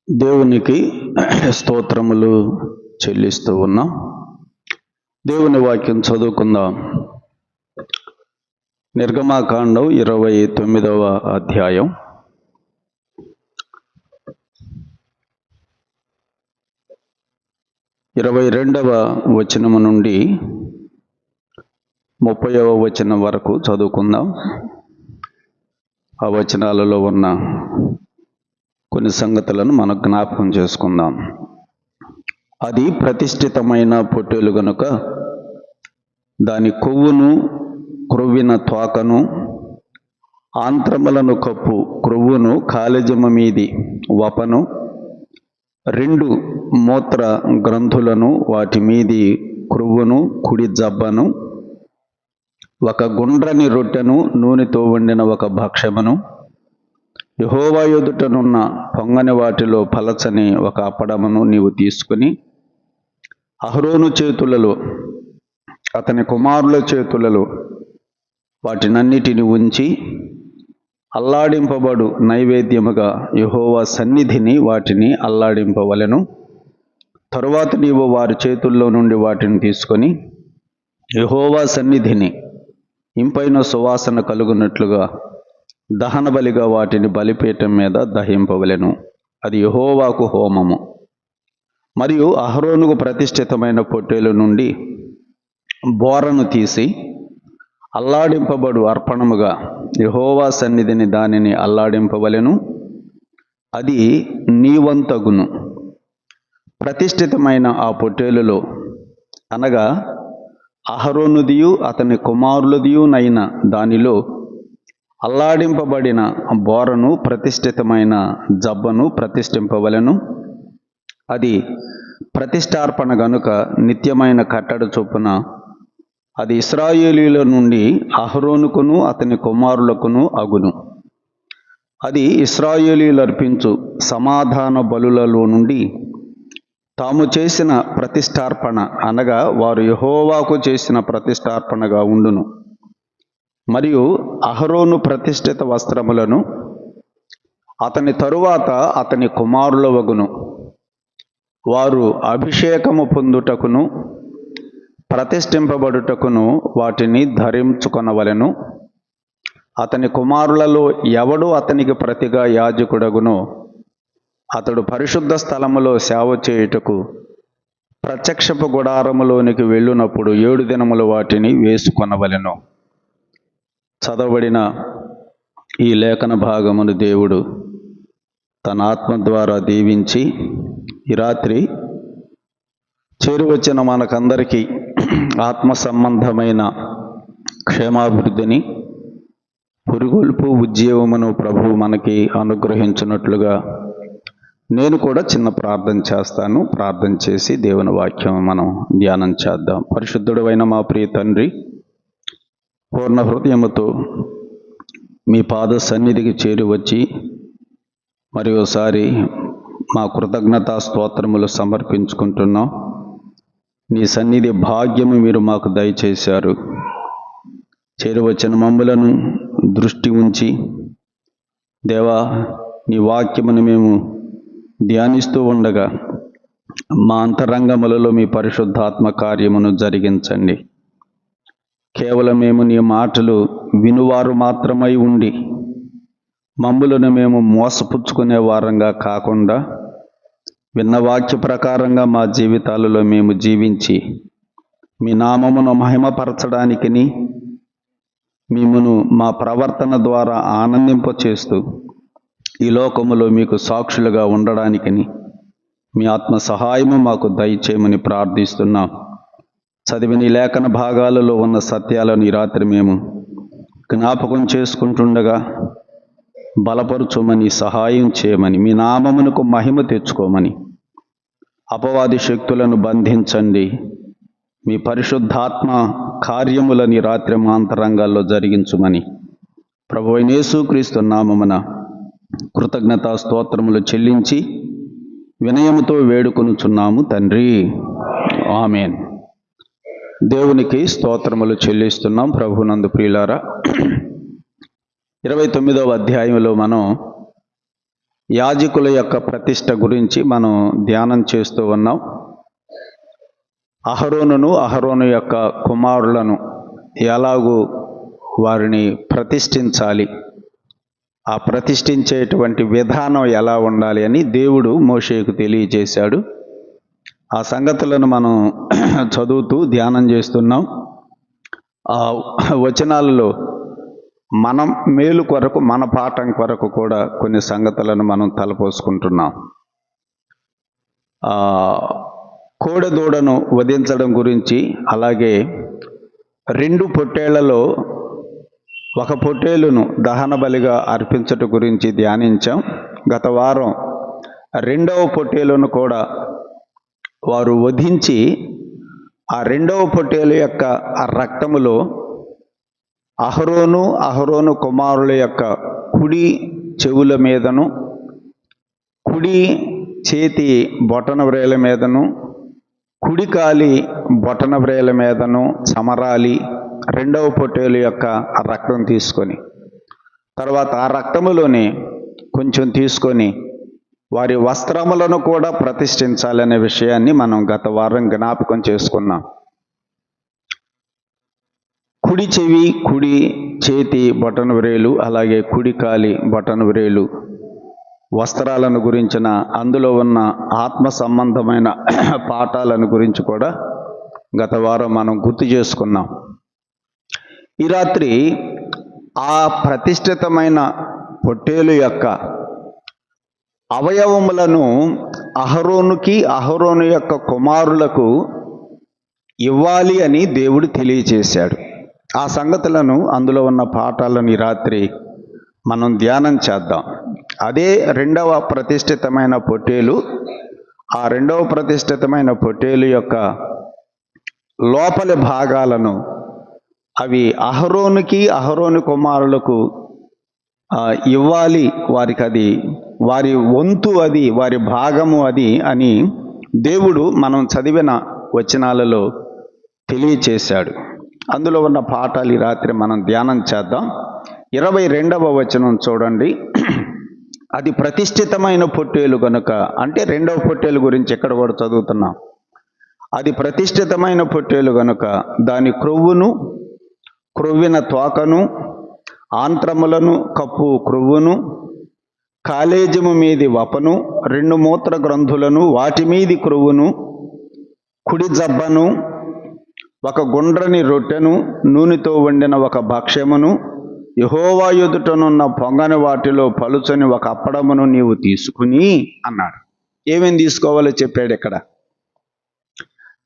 దేవునికి స్తోత్రములు చెల్లిస్తూ ఉన్నాం. దేవుని వాక్యం చదువుకుందాం. నిర్గమాకాండం 29వ అధ్యాయం 22వ వచనము నుండి 30వ వచనం వరకు చదువుకుందాం. ఆ వచనాలలో ఉన్న కొన్ని సంగతులను మనం జ్ఞాపకం చేసుకుందాం. అది ప్రతిష్ఠితమైన పొట్టేలు గనుక దాని కొవ్వును, క్రొవ్విన తోకను, ఆంత్రములను కప్పు క్రొవ్వును, కాలేజము మీది వపను, 2 మూత్ర గ్రంథులను, వాటి మీది క్రొవ్వును, కుడి జబ్బను, 1 గుండ్రని రొట్టెను, నూనెతో వండిన 1 భక్ష్యమును, యెహోవా ఎదుటనున్న పొంగని వాటిలో పలచని 1 అప్పడమును నీవు తీసుకుని అహరోను చేతులలో, అతని కుమారుల చేతులలో వాటినన్నిటిని ఉంచి అల్లాడింపబడు నైవేద్యముగా యెహోవా సన్నిధిని వాటిని అల్లాడింపవలెను. తరువాత నీవు వారి చేతుల్లో నుండి వాటిని తీసుకొని యెహోవా సన్నిధిని ఇంపైన సువాసన కలుగునట్లుగా దహన బలిగా వాటిని బలిపీఠం మీద దహింపవలెను. అది యెహోవాకు హోమము. మరియు అహరోనుకు ప్రతిష్ఠితమైన పొట్టేలు నుండి బోరను తీసి అల్లాడింపబడు అర్పణముగా యెహోవా సన్నిధిని దానిని అల్లాడింపవలెను. అది నీ వంతగును. ప్రతిష్ఠితమైన ఆ పొట్టేలులో అనగా అహరోనుదియు అతని కుమారులదియునైన దానిలో అల్లాడింపబడిన బోరను, ప్రతిష్ఠితమైన జబ్బను ప్రతిష్ఠింపవలెను. అది ప్రతిష్టార్పణ గనుక నిత్యమైన కట్టడ చొప్పున అది ఇశ్రాయేలీయుల నుండి అహరోనుకును అతని కుమారులకును అగును. అది ఇశ్రాయేలీయులు అర్పించు సమాధాన బలులలో నుండి తాము చేసిన ప్రతిష్టార్పణ అనగా వారు యెహోవాకు చేసిన ప్రతిష్టార్పణగా ఉండును. మరియు అహరోను ప్రతిష్ఠిత వస్త్రములను అతని తరువాత అతని కుమారుల వగును. వారు అభిషేకము పొందుటకును ప్రతిష్ఠింపబడుటకును వాటిని ధరించుకొనవలెను. అతని కుమారులలో ఎవడు అతనికి ప్రతిగా యాజకుడగునో అతడు పరిశుద్ధ స్థలములో సేవ చేయుటకు ప్రత్యక్షపు గుడారములోనికి వెళ్ళునప్పుడు 7 దినములు వాటిని వేసుకొనవలెను. చదవబడిన ఈ లేఖన భాగమును దేవుడు తన ఆత్మ ద్వారా దీవించి ఈ రాత్రి చేరువచ్చిన మనకందరికీ ఆత్మ సంబంధమైన క్షేమాభివృద్ధిని, పురుగొల్పు ఉజ్జీవమును ప్రభువు మనకి అనుగ్రహించినట్లుగా నేను కూడా చిన్న ప్రార్థన చేస్తాను. ప్రార్థన చేసి దేవుని వాక్యం మనం ధ్యానం చేద్దాం. పరిశుద్ధుడైన మా ప్రియ తండ్రి, పూర్ణ హృదయముతో మీ పాద సన్నిధికి చేరి వచ్చి మరి ఒకసారి మా కృతజ్ఞతా స్తోత్రములు సమర్పించుకుంటున్నాం. నీ సన్నిధి భాగ్యము మీరు మాకు దయచేశారు. చేరువచ్చిన మమ్ములను దృష్టి ఉంచి దేవా, నీ వాక్యమును మేము ధ్యానిస్తూ ఉండగా మా అంతరంగములలో మీ పరిశుద్ధాత్మ కార్యమును జరిగించండి. కేవలం మేము నీ మాటలు వినువారు మాత్రమై ఉండి మమ్ములను మేము మోసపుచ్చుకునే వారంగా కాకుండా విన్న వాక్య ప్రకారంగా మా జీవితాలలో మేము జీవించి మీ నామమును మహిమపరచడానికిని మిమ్మును మా ప్రవర్తన ద్వారా ఆనందింపచేస్తూ ఈ లోకములో మీకు సాక్షులుగా ఉండడానికిని మీ ఆత్మ సహాయము మాకు దయచేయమని ప్రార్థిస్తున్నాం. చదివిన ఈ లేఖన భాగాలలో ఉన్న సత్యాలను ఈ రాత్రి మేము జ్ఞాపకం చేసుకుంటుండగా బలపరుచమని, సహాయం చేయమని, మీ నామమునకు మహిమ తెచ్చుకోమని, అపవాది శక్తులను బంధించండి. మీ పరిశుద్ధాత్మ కార్యములని రాత్రి మా అంతరంగాల్లో జరిగించుమని ప్రభువైన యేసుక్రీస్తు నామమున కృతజ్ఞతా స్తోత్రములు చెల్లించి వినయముతో వేడుకొనుచున్నాము తండ్రి, ఆమేన్. దేవునికి స్తోత్రములు చెల్లిస్తున్నాం. ప్రభునందు ప్రియులారా, 29వ అధ్యాయంలో మనం యాజకుల యొక్క ప్రతిష్ట గురించి మనం ధ్యానం చేస్తూ ఉన్నాం. అహరోను యొక్క కుమారులను ఎలాగూ వారిని ప్రతిష్ఠించాలి, ఆ ప్రతిష్ఠించేటువంటి విధానం ఎలా ఉండాలి అని దేవుడు మోషేకు తెలియజేశాడు. ఆ సంగతులను మనం చదువుతూ ధ్యానం చేస్తున్నాం. ఆ వచనాలలో మనం మేలు కొరకు, మన పాఠం కొరకు కూడా కొన్ని సంగతులను మనం తలపోసుకుంటున్నాం. కోడెదూడను వధించడం గురించి, అలాగే 2 పొట్టేళ్లలో ఒక పొట్టేలును దహన బలిగా అర్పించటం గురించి ధ్యానించాం. గత వారం 2వ పొట్టేలును కూడా వారు వధించి ఆ 2వ పొట్టేలు యొక్క ఆ రక్తములో అహరోను కుమారుల యొక్క కుడి చెవుల మీదను, కుడి చేతి బొటన వ్రేల మీదను, కుడి కాలి బొటన వ్రేల మీదను చమరాలి 2వ పొట్టేలు యొక్క ఆ రక్తం తీసుకొని, తర్వాత ఆ రక్తములోని కొంచెం తీసుకొని వారి వస్త్రములను కూడా ప్రతిష్ఠించాలనే విషయాన్ని మనం గత వారం జ్ఞాపకం చేసుకున్నాం. కుడి చెవి, కుడి చేతి బొటన వ్రేలు, అలాగే కుడి కాలి బొటన వ్రేలు వస్త్రాలను గురించిన, అందులో ఉన్న ఆత్మ సంబంధమైన పాఠాలను గురించి కూడా గత వారం మనం గుర్తు చేసుకున్నాం. ఈ రాత్రి ఆ ప్రతిష్ఠితమైన పొట్టేలు యొక్క అవయవములను అహరోను యొక్క కుమారులకు ఇవ్వాలి అని దేవుడు తెలియచేశాడు. ఆ సంగతులను, అందులో ఉన్న పాఠాలను ఈ రాత్రి మనం ధ్యానం చేద్దాం. అదే 2వ ప్రతిష్ఠితమైన పొట్టేలు. ఆ 2వ ప్రతిష్ఠితమైన పొట్టేలు యొక్క లోపలి భాగాలను అవి అహరోను కుమారులకు ఇవ్వాలి, వారికి అది వారి వంతు, అది వారి భాగము అది అని దేవుడు మనం చదివిన వచనాలలో తెలియచేశాడు. అందులో ఉన్న పాఠాలు ఈ రాత్రి మనం ధ్యానం చేద్దాం. 22వ వచనం చూడండి. అది ప్రతిష్ఠితమైన పొట్టేలు కనుక, అంటే 2వ పొట్టేలు గురించి ఎక్కడ కూడా చదువుతున్నాం. అది ప్రతిష్ఠితమైన పొట్టేలు కనుక దాని క్రొవ్వును, క్రొవ్విన తోకను, ఆంత్రములను కప్పు క్రొవ్వును, కాలేజము మీది వపను, 2 మూత్ర గ్రంథులను, వాటి మీది క్రొవ్వును, కుడి జబ్బను, ఒక గుండ్రని రొట్టెను, నూనెతో వండిన ఒక భక్ష్యమును, యెహోవా ఎదుటనున్న పొంగని వాటిలో పలుచని ఒక అప్పడమును నీవు తీసుకుని అన్నాడు. ఏమేమి తీసుకోవాలో చెప్పాడు ఇక్కడ.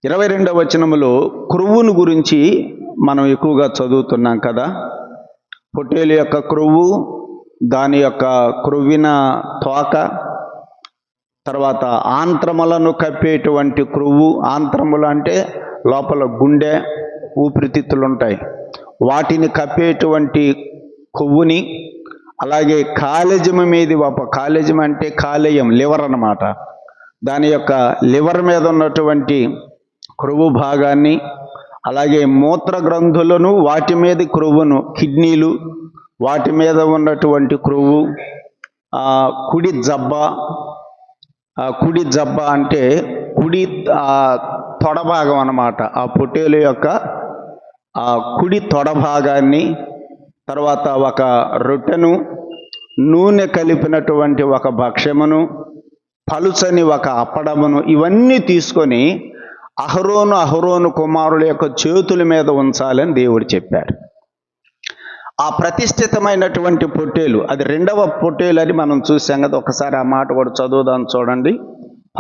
22వ వచనములో క్రొవ్వును గురించి మనం ఎక్కువగా చదువుతున్నాం కదా. పొట్టేలు యొక్క క్రొవ్వు, దాని యొక్క క్రొవ్విన తోక, తర్వాత ఆంత్రములను కప్పేటువంటి క్రొవ్వు. ఆంత్రములు అంటే లోపల గుండె, ఊపిరితిత్తులు ఉంటాయి, వాటిని కప్పేటువంటి కొవ్వుని, అలాగే కాలేజము మీది కాలేజం అంటే కాలేయం, లివర్ అన్నమాట. దాని యొక్క లివర్ మీద ఉన్నటువంటి క్రొవ్వు భాగాన్ని, అలాగే మూత్ర గ్రంథులను, వాటి మీద క్రొవ్వును, కిడ్నీలు, వాటి మీద ఉన్నటువంటి క్రొవ్వు, కుడి జబ్బ అంటే కుడి తొడ భాగం అన్నమాట. ఆ పొట్టేలు యొక్క ఆ కుడి తొడ భాగాన్ని, తర్వాత ఒక రొట్టెను, నూనె కలిపినటువంటి ఒక భక్ష్యమును, పలుచని ఒక అప్పడమును, ఇవన్నీ తీసుకొని అహరోను కుమారుల యొక్క చేతుల మీద ఉంచాలని దేవుడు చెప్పాడు. ఆ ప్రతిష్ఠితమైనటువంటి పొట్టేలు, అది 2వ పొట్టేలు అని మనం చూసాం కదా. ఒకసారి ఆ మాట కూడా చదువుదాం చూడండి.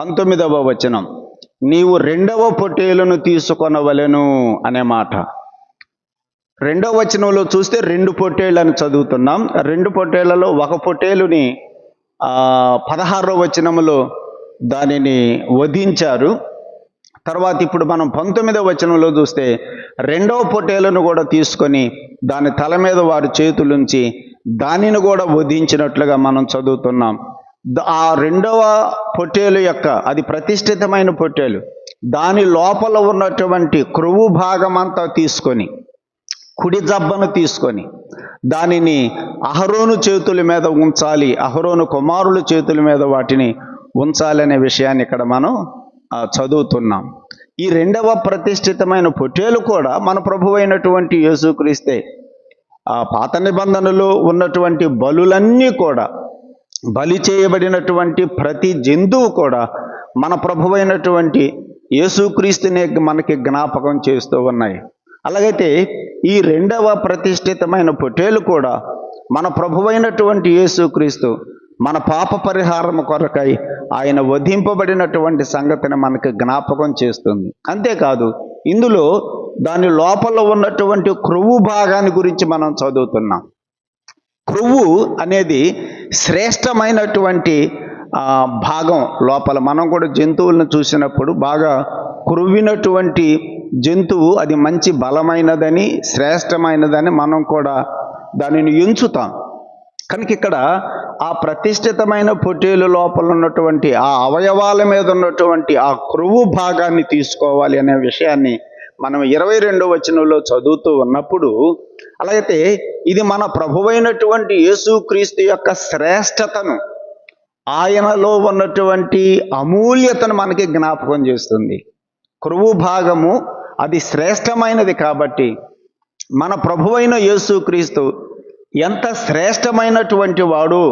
19వ వచనం, నీవు 2వ పొట్టేలును తీసుకొనవలెను అనే మాట. 2వ వచనంలో చూస్తే 2 పొట్టేళ్ళు అని చదువుతున్నాం. 2 పొట్టేళ్లలో ఒక పొట్టేలుని 16వ వచనంలో దానిని వధించారు. తర్వాత ఇప్పుడు మనం 19వ వచనంలో చూస్తే 2వ పొట్టేలును కూడా తీసుకొని దాని తల మీద వారి చేతులుంచి దానిని కూడా వధించినట్లుగా మనం చదువుతున్నాం. ఆ 2వ పొట్టేలు యొక్క, అది ప్రతిష్ఠితమైన పొట్టేలు, దాని లోపల ఉన్నటువంటి క్రొవ్వు భాగం అంతా తీసుకొని, కుడి జబ్బను తీసుకొని, దానిని అహరోను చేతుల మీద ఉంచాలి, అహరోను కుమారుల చేతుల మీద వాటిని ఉంచాలి అనే విషయాన్ని ఇక్కడ మనం చదువుతున్నాం. ఈ రెండవ ప్రతిష్ఠితమైన పొట్టేలు కూడా మన ప్రభువైనటువంటి యేసుక్రీస్తే. ఆ పాత నిబంధనలో ఉన్నటువంటి బలులన్నీ కూడా, బలి చేయబడినటువంటి ప్రతి జంతువు కూడా మన ప్రభువైనటువంటి యేసుక్రీస్తునే మనకి జ్ఞాపకం చేస్తూ ఉన్నాయి. అలాగైతే ఈ రెండవ ప్రతిష్ఠితమైన పొట్టేలు కూడా మన ప్రభువైనటువంటి యేసుక్రీస్తు మన పాప పరిహారం కొరకై ఆయన వధింపబడినటువంటి సంగతిని మనకి జ్ఞాపకం చేస్తుంది. అంతేకాదు, ఇందులో దాని లోపల ఉన్నటువంటి క్రొవ్వు భాగాన్ని గురించి మనం చదువుతున్నాం. క్రొవ్వు అనేది శ్రేష్టమైనటువంటి భాగం. లోపల మనం కూడా జంతువులను చూసినప్పుడు బాగా క్రొవ్వినటువంటి జంతువు అది మంచి బలమైనదని, శ్రేష్టమైనదని మనం కూడా దానిని ఎంచుతాం. కనుక ఇక్కడ ఆ ప్రతిష్ఠితమైన పొట్టేలు లోపల ఉన్నటువంటి ఆ అవయవాల మీద ఉన్నటువంటి ఆ క్రొవ్వు భాగాన్ని తీసుకోవాలి అనే విషయాన్ని మనం 22వ వచనంలో చదువుతూ ఉన్నప్పుడు, అలాగైతే ఇది మన ప్రభువైనటువంటి యేసుక్రీస్తు యొక్క శ్రేష్టతను, ఆయనలో ఉన్నటువంటి అమూల్యతను మనకి జ్ఞాపకం చేస్తుంది. క్రొవ్వు భాగము అది శ్రేష్టమైనది కాబట్టి మన ప్రభువైన యేసుక్రీస్తు ఎంత శ్రేష్టమైనటువంటి వాడు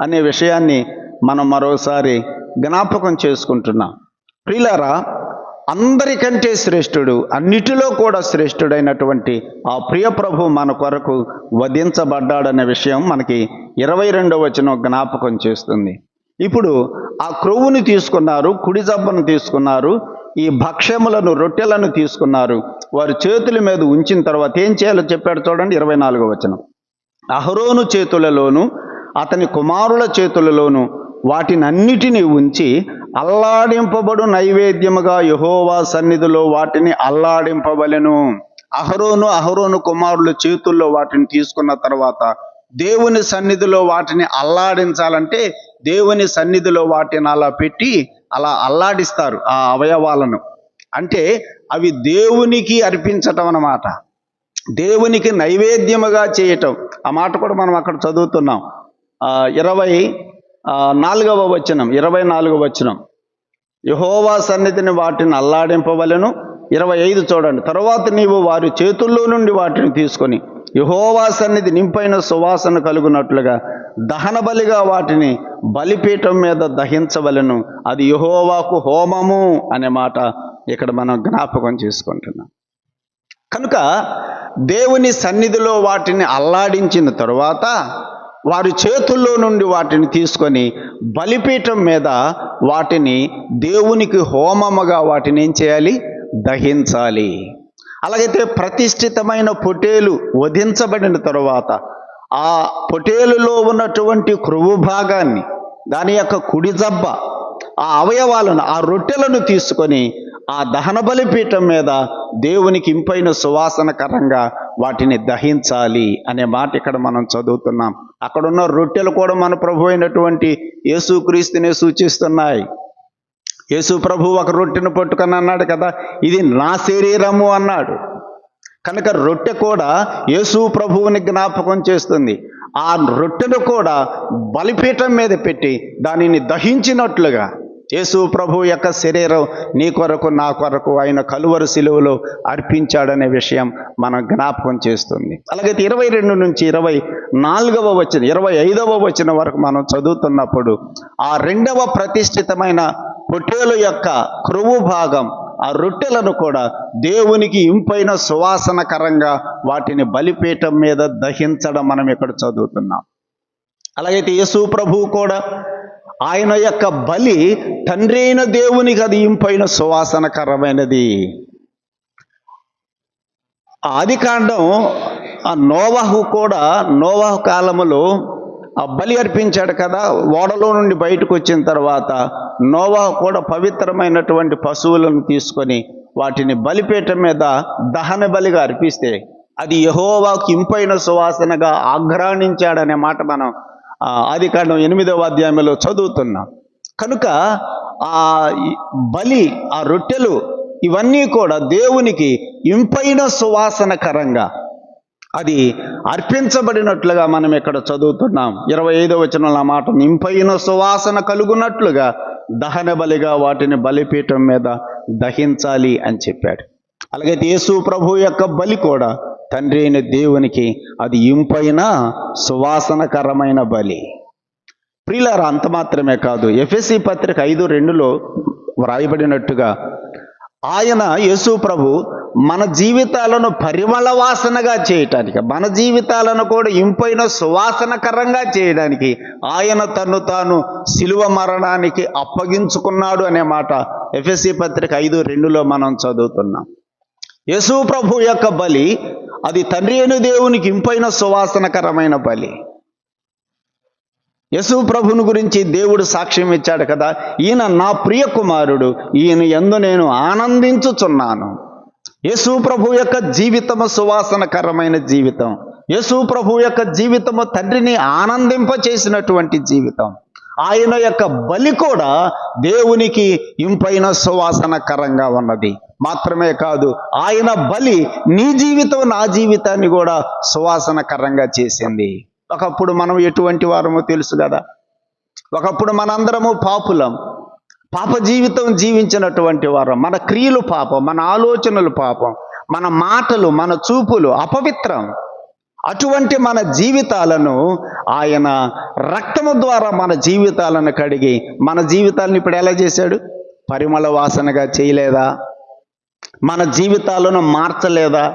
అనే విషయాన్ని మనం మరోసారి జ్ఞాపకం చేసుకుంటున్నాం. ప్రియులారా, అందరికంటే శ్రేష్ఠుడు, అన్నిటిలో కూడా శ్రేష్ఠుడైనటువంటి ఆ ప్రియ ప్రభు మన కొరకు వధించబడ్డాడనే విషయం మనకి 22వ వచనం జ్ఞాపకం చేస్తుంది. ఇప్పుడు ఆ క్రొవ్వుని తీసుకున్నారు, కుడి జబ్బను తీసుకున్నారు, ఈ భక్ష్యములను, రొట్టెలను తీసుకున్నారు. వారి చేతుల మీద ఉంచిన తర్వాత ఏం చేయాలో చెప్పాడు చూడండి, 24వ వచనం. అహరోను చేతులలోను అతని కుమారుల చేతులలోను వాటినన్నిటినీ ఉంచి అల్లాడింపబడు నైవేద్యముగా యెహోవా సన్నిధిలో వాటిని అల్లాడింపవలెను. అహరోను కుమారుల చేతుల్లో వాటిని తీసుకున్న తర్వాత దేవుని సన్నిధిలో వాటిని అల్లాడించాలంటే దేవుని సన్నిధిలో వాటిని అలా పెట్టి అలా అల్లాడిస్తారు ఆ అవయవాలను. అంటే అవి దేవునికి అర్పించటం అన్నమాట, దేవునికి నైవేద్యముగా చేయటం. ఆ మాట కూడా మనం అక్కడ చదువుతున్నాం. 24వ వచనం, యెహోవా సన్నిధిని వాటిని అల్లాడింపవలెను. 25 చూడండి. తర్వాత నీవు వారి చేతుల్లో నుండి వాటిని తీసుకొని యెహోవా సన్నిధి నింపైన సువాసన కలుగునట్లుగా దహన బలిగా వాటిని బలిపీఠం మీద దహించవలెను. అది యెహోవాకు హోమము అనే మాట ఇక్కడ మనం జ్ఞాపకం చేసుకుంటున్నాం. కనుక దేవుని సన్నిధిలో వాటిని అల్లాడించిన తరువాత వారి చేతుల్లో నుండి వాటిని తీసుకొని బలిపీఠం మీద వాటిని దేవునికి హోమముగా వాటిని ఏం చేయాలి? దహించాలి. అలాగైతే ప్రతిష్ఠితమైన పొట్టేలు వధించబడిన తరువాత ఆ పొట్టేలులో ఉన్నటువంటి క్రొవ్వు భాగాన్ని, దాని యొక్క కుడి జబ్బ, ఆ అవయవాలను, ఆ రొట్టెలను తీసుకొని ఆ దహన బలిపీఠం మీద దేవునికి ఇంపైన సువాసనకరంగా వాటిని దహించాలి అనే మాట ఇక్కడ మనం చదువుతున్నాం. అక్కడున్న రొట్టెలు కూడా మన ప్రభు అయినటువంటి యేసుక్రీస్తునే సూచిస్తున్నాయి. యేసు ప్రభు ఒక రొట్టెను పట్టుకొని అన్నాడు కదా, ఇది నా శరీరము అన్నాడు. కనుక రొట్టె కూడా యేసు ప్రభువుని జ్ఞాపకం చేస్తుంది. ఆ రొట్టెను కూడా బలిపీఠం మీద పెట్టి దానిని దహించినట్లుగా యేసు ప్రభు యొక్క శరీరం నీ కొరకు నా కొరకు ఆయన కలువరి శిలువలో అర్పించాడనే విషయం మనం జ్ఞాపకం చేస్తుంది. అలాగైతే 22 నుంచి 24వ వచనం, 25వ వచనం వరకు మనం చదువుతున్నప్పుడు ఆ రెండవ ప్రతిష్ఠితమైన పొట్టేలు యొక్క క్రొవ్వు భాగం, ఆ రొట్టెలను కూడా దేవునికి ఇంపైన సువాసనకరంగా వాటిని బలిపీఠం మీద దహించడం మనం ఇక్కడ చదువుతున్నాం. అలాగైతే యేసు ప్రభువు కూడా ఆయన యొక్క బలి తండ్రి అయిన దేవునికి అది ఇంపైన సువాసనకరమైనది. ఆదికాండం నోవహు కూడా, నోవహు కాలములో ఆ బలి అర్పించాడు కదా. ఓడలో నుండి బయటకు వచ్చిన తర్వాత నోవహు కూడా పవిత్రమైనటువంటి పశువులను తీసుకొని వాటిని బలిపీఠం మీద దహన బలిగా అర్పిస్తే అది యెహోవాకు ఇంపైన సువాసనగా ఆఘ్రాణించాడనే మాట మనం ఆదికాండం 8వ అధ్యాయంలో చదువుతున్నాం. కనుక ఆ బలి, ఆ రొట్టెలు, ఇవన్నీ కూడా దేవునికి ఇంపైన సువాసనకరంగా, అది అర్పించబడినట్లుగా మనం ఇక్కడ చదువుతున్నాం. 25వ వచనంలో ఆ మాట, ఇంపైన సువాసన కలుగునట్లుగా దహన బలిగా వాటిని బలిపీఠం మీద దహించాలి అని చెప్పాడు. అలాగే యేసు ప్రభు యొక్క బలి కూడా తండ్రి అయిన దేవునికి అది ఇంపైన సువాసనకరమైన బలి. ప్రియులారా, అంత మాత్రమే కాదు, ఎఫెసీ పత్రిక 5:2లో వ్రాయబడినట్టుగా ఆయన యేసు ప్రభు మన జీవితాలను పరిమళ వాసనగా చేయటానికి, మన జీవితాలను కూడా ఇంపైన సువాసనకరంగా చేయడానికి ఆయన తను తాను శిలువ మరణానికి అప్పగించుకున్నాడు అనే మాట ఎఫెసీ పత్రిక 5:2లో మనం చదువుతున్నాం. యేసు ప్రభు యొక్క బలి అది తండ్రి అయిన దేవునికి ఇంపైన సువాసనకరమైన బలి. యేసు ప్రభుని గురించి దేవుడు సాక్ష్యం ఇచ్చాడు కదా, ఈయన నా ప్రియ కుమారుడు, ఈయన యందు నేను ఆనందించుచున్నాను. యేసు ప్రభు యొక్క జీవితము సువాసనకరమైన జీవితం. యేసు ప్రభు యొక్క జీవితము తండ్రిని ఆనందింప చేసినటువంటి జీవితం. ఆయన యొక్క బలి కూడా దేవునికి ఇంపైన సువాసనకరంగా ఉన్నది. మాత్రమే కాదు, ఆయన బలి నీ జీవితం నా జీవితాన్ని కూడా సువాసనకరంగా చేసింది. ఒకప్పుడు మనం ఎటువంటి వారమో తెలుసు కదా. ఒకప్పుడు మనందరము పాపులం, పాప జీవితం జీవించినటువంటి వారం. మన క్రియలు పాపం, మన ఆలోచనలు పాపం, మన మాటలు, మన చూపులు అపవిత్రం. అటువంటి మన జీవితాలను ఆయన రక్తము ద్వారా మన జీవితాలను కడిగి మన జీవితాలను ఇప్పుడు ఎలా చేశాడు? పరిమళ వాసనగా చేయలేదా? మన జీవితాలను మార్చలేదా?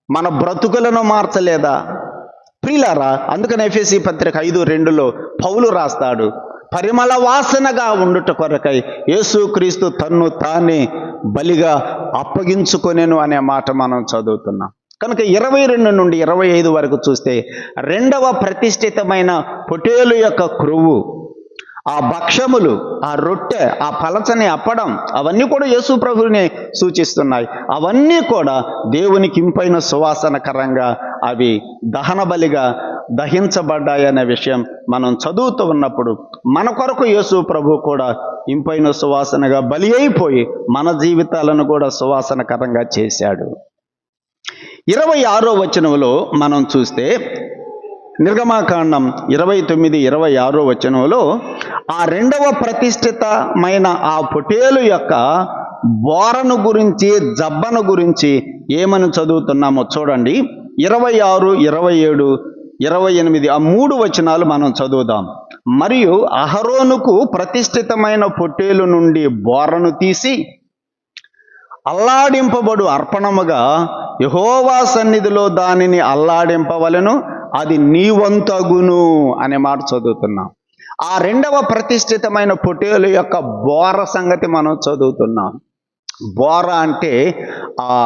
మన బ్రతుకులను మార్చలేదా? ప్రియులారా, అందుకని ఎఫెసీ పత్రిక 5:2లో పౌలు రాస్తాడు, పరిమళ వాసనగా ఉండుట కొరకై యేసుక్రీస్తు తన్ను తానే బలిగా అప్పగించుకొనెను అనే మాట మనం చదువుతున్నాం. కనుక 22 నుండి 25 వరకు చూస్తే రెండవ ప్రతిష్ఠితమైన పొటేలు యొక్క క్రొవ్వు, ఆ భక్షములు, ఆ రొట్టె, ఆ పలచని అప్పడం, అవన్నీ కూడా యేసు ప్రభువుని సూచిస్తున్నాయి. అవన్నీ కూడా దేవునికి ఇంపైన సువాసనకరంగా అవి దహన బలిగా దహించబడ్డాయనే విషయం మనం చదువుతూ ఉన్నప్పుడు మన కొరకు యేసు ప్రభు కూడా ఇంపైన సువాసనగా బలి అయిపోయి మన జీవితాలను కూడా సువాసనకరంగా చేశాడు. 26వ వచనంలో మనం చూస్తే నిర్గమాకాండం 29-26వ వచనంలో ఆ రెండవ ప్రతిష్ఠితమైన ఆ పొటేలు యొక్క బోరను గురించి, జబ్బను గురించి ఏమని చదువుతున్నామో చూడండి. 26, 27, 28 ఆ 3 వచనాలు మనం చదువుదాం. మరియు అహరోనుకు ప్రతిష్ఠితమైన పొట్టేలు నుండి బోరను తీసి అల్లాడింపబడు అర్పణముగా యెహోవా సన్నిధిలో దానిని అల్లాడింపవలెను, అది నీ వంతగును అనే మాట చదువుతున్నాం. ఆ రెండవ ప్రతిష్ఠితమైన పొట్టేలు యొక్క బోర సంగతి మనం చదువుతున్నాం. బోర అంటే ఆ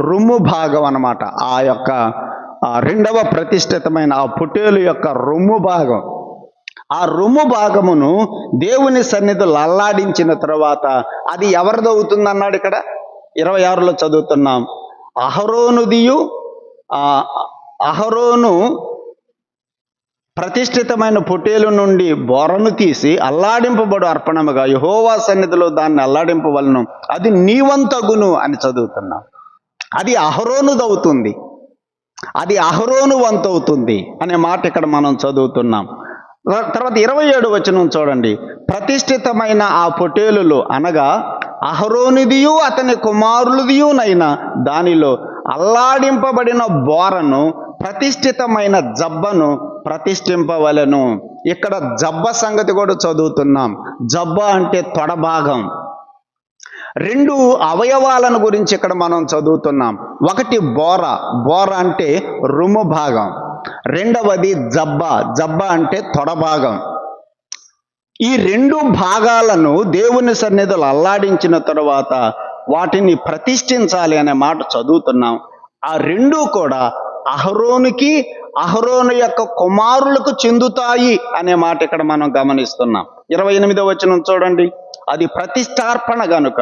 రొమ్ము భాగం అన్నమాట. ఆ యొక్క రెండవ ప్రతిష్ఠితమైన ఆ పొట్టేలు యొక్క రొమ్ము భాగం. ఆ రొమ్ము భాగమును దేవుని సన్నిధిలో అల్లాడించిన తర్వాత అది ఎవరిదవుతుందన్నాడు ఇక్కడ 26లో చదువుతున్నాం. అహరోను ప్రతిష్ఠితమైన పొట్టేలు నుండి బోరను తీసి అల్లాడింపబడు అర్పణముగా యెహోవా సన్నిధిలో దాన్ని అల్లాడింపవలను, అది నీ వంతగును అని చదువుతున్నాం. అది అహరోనుదవుతుంది, అది అహరోను వంతవుతుంది అనే మాట ఇక్కడ మనం చదువుతున్నాం. తర్వాత 27 వచనం చూడండి. ప్రతిష్ఠితమైన ఆ పొట్టేలులు అనగా అహరోనిదియు అతని కుమారులదియునైన దానిలో అల్లాడింపబడిన బోరను, ప్రతిష్ఠితమైన జబ్బను ప్రతిష్ఠింపవలెను. ఇక్కడ జబ్బ సంగతి కూడా చదువుతున్నాం. జబ్బ అంటే తొడభాగం. 2 అవయవాలను గురించి ఇక్కడ మనం చదువుతున్నాం. ఒకటి బోర, బోర అంటే రొమ్ము భాగం. రెండవది జబ్బ, జబ్బ అంటే తొడభాగం. ఈ 2 భాగాలను దేవుని సన్నిధిలో అల్లాడించిన తరువాత వాటిని ప్రతిష్ఠించాలి అనే మాట చదువుతున్నాం. ఆ 2 కూడా అహరోనుకి, అహరోను యొక్క కుమారులకు చెందుతాయి అనే మాట ఇక్కడ మనం గమనిస్తున్నాం. 28వ వచనం చూడండి. అది ప్రతిష్టార్పణ గనుక